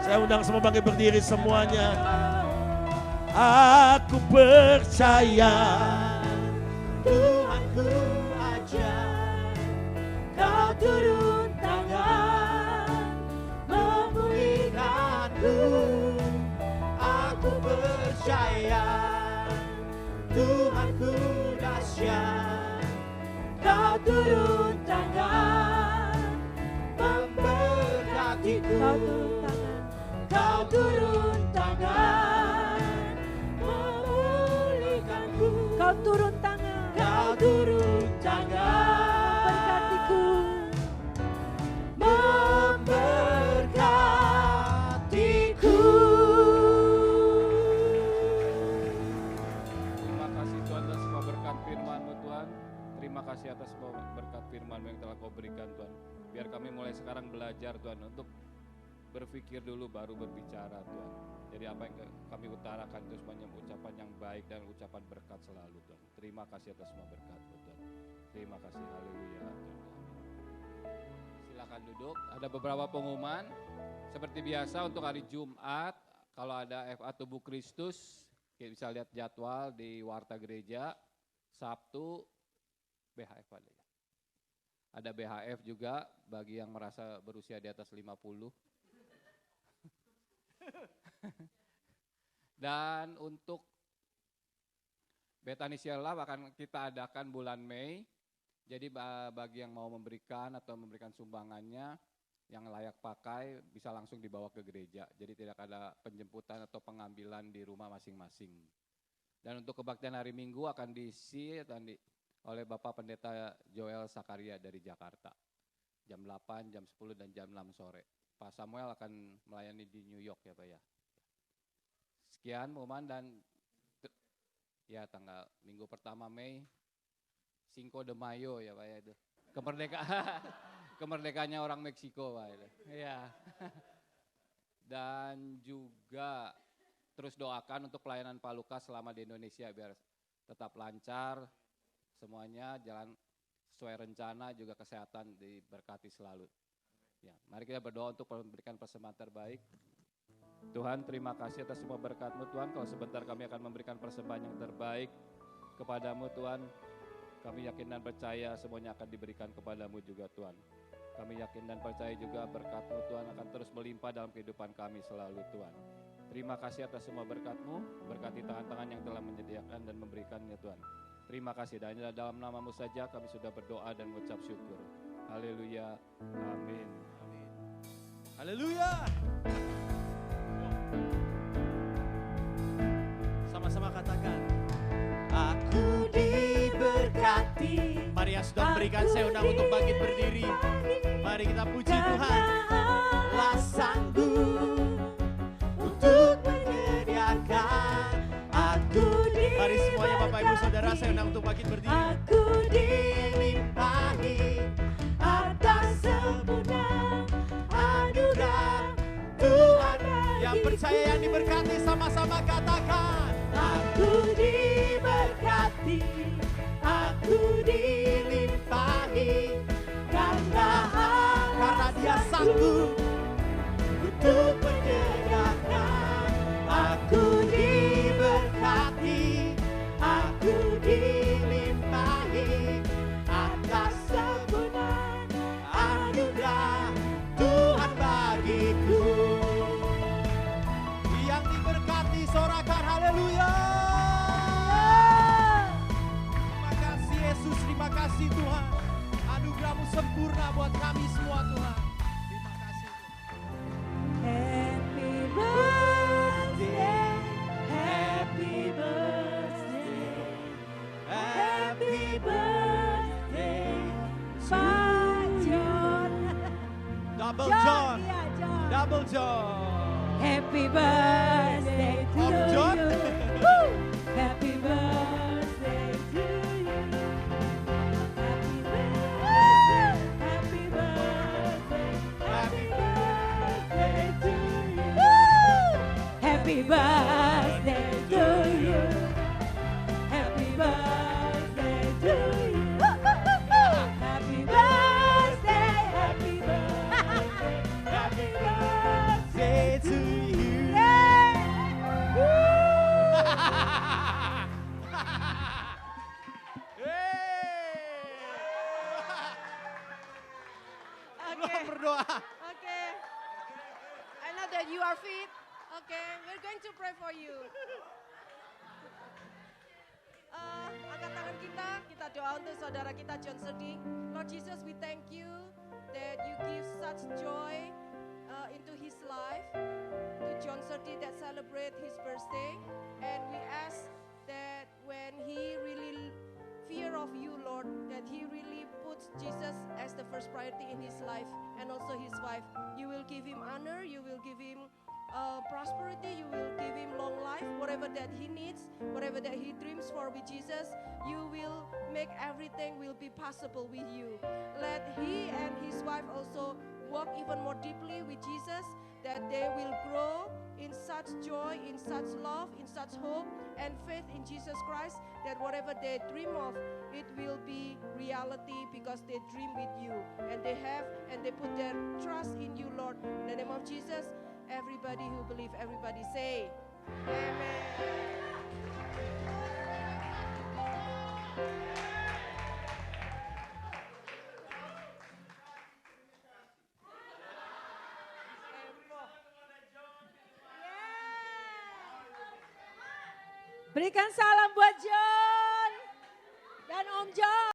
Saya undang semua bangkit berdiri semuanya. Aku percaya Tuhanku ajaib. Kau turun tangan memulihkanku. Aku percaya Tuhanku dahsyat. Kau turun tangan memberkatiku. Kau turun tangan memulihkanku. Kau turun tangan Kau turun tangan berkatiku. memberkatiku. Terima kasih Tuhan atas semua berkat firman-Mu Tuhan. Terima kasih atas semua berkat firman-Mu yang telah Kau berikan Tuhan. Biar kami mulai sekarang belajar Tuhan untuk berpikir dulu baru berbicara Tuhan. Jadi apa yang kami utarakan itu semuanya ucapan yang baik dan ucapan berkat selalu Tuhan. Terima kasih atas semua berkat Tuhan. Terima kasih, haleluya Tuhan. Silakan duduk. Ada beberapa pengumuman. Seperti biasa untuk hari Jumat, kalau ada FA Tubuh Kristus, kita bisa lihat jadwal di Warta Gereja. Sabtu BHF ada ya. Ada BHF juga bagi yang merasa berusia di atas 50. Dan untuk Bethany Share Love akan kita adakan bulan Mei. Jadi bagi yang mau memberikan atau memberikan sumbangannya yang layak pakai bisa langsung dibawa ke gereja. Jadi tidak ada penjemputan atau pengambilan di rumah masing-masing. Dan untuk kebaktian hari Minggu akan diisi oleh Bapak Pendeta Joel Sakaria dari Jakarta. Jam 8, jam 10, dan jam 6 sore. Pak Samuel akan melayani di New York ya Pak ya. Sekian pengumuman dan ya tanggal minggu pertama Mei, Cinco de Mayo ya Pak ya itu. Kemerdekaannya orang Meksiko Pak itu. Ya. Dan juga terus doakan untuk pelayanan Pak Lukas selama di Indonesia biar tetap lancar, semuanya jalan sesuai rencana, juga kesehatan diberkati selalu. Ya, mari kita berdoa untuk memberikan persembahan terbaik. Tuhan, terima kasih atas semua berkat-Mu Tuhan. Kalau sebentar kami akan memberikan persembahan yang terbaik kepadamu Tuhan. Kami yakin dan percaya semuanya akan diberikan kepadamu juga Tuhan. Kami yakin dan percaya juga berkat-Mu Tuhan akan terus melimpah dalam kehidupan kami selalu Tuhan. Terima kasih atas semua berkat-Mu, berkati tangan-tangan yang telah menyediakan dan memberikannya Tuhan. Terima kasih, dan dalam nama-Mu saja kami sudah berdoa dan mengucap syukur. Haleluya, amin. Haleluya. Sama-sama katakan, aku diberkati. Mari yang sudah memberikan, saya undang untuk bangkit berdiri. Mari kita puji Tuhan. Lah sanggup untuk menyediakan aku di. Mari semuanya Bapak Ibu Saudara, saya undang untuk bangkit berdiri. Aku dilimpahi atas sempurna anugerah Tuhan. Yang percaya, yang diberkati, sama-sama katakan, aku diberkati, aku dilimpahi karena Dia sanggup untuk menyediakan. Aku diberkati, aku dilimpahi atas sempurna anugerah Tuhan bagiku. Yang diberkati sorakan haleluya. Terima kasih Yesus, terima kasih Tuhan. Anugerah-Mu sempurna buat kami semua Tuhan. Terima kasih Tuhan. Happy birthday, happy birthday, Pak John. Double John, double John. Happy birthday to Om John. you. Happy birthday to you. Happy birthday, happy birthday, happy birthday to you. Happy birthday to you. Happy birthday to you. Happy birthday, happy birthday, happy birthday to you. Okay. Berdoa. Okay. I know that you are fit. Okay, we're going to pray for you. Angkat tangan kita doa untuk saudara kita John Serding. Lord Jesus, we thank you that you give such joy into his life, to John Serding that celebrate his birthday. And we ask that when he really fear of you, Lord, that he really puts Jesus as the first priority in his life, and also his wife. You will give him honor, you will give him prosperity, you will give him long life, whatever that he needs, whatever that he dreams for with Jesus, you will make everything will be possible with you. Let he and his wife also walk even more deeply with Jesus, that they will grow in such joy, in such love, in such hope and faith in Jesus Christ, that whatever they dream of, it will be reality because they dream with you and they have and they put their trust in you, Lord. In the name of Jesus, everybody who believe, everybody say, Amen. Berikan salam buat John dan Om John.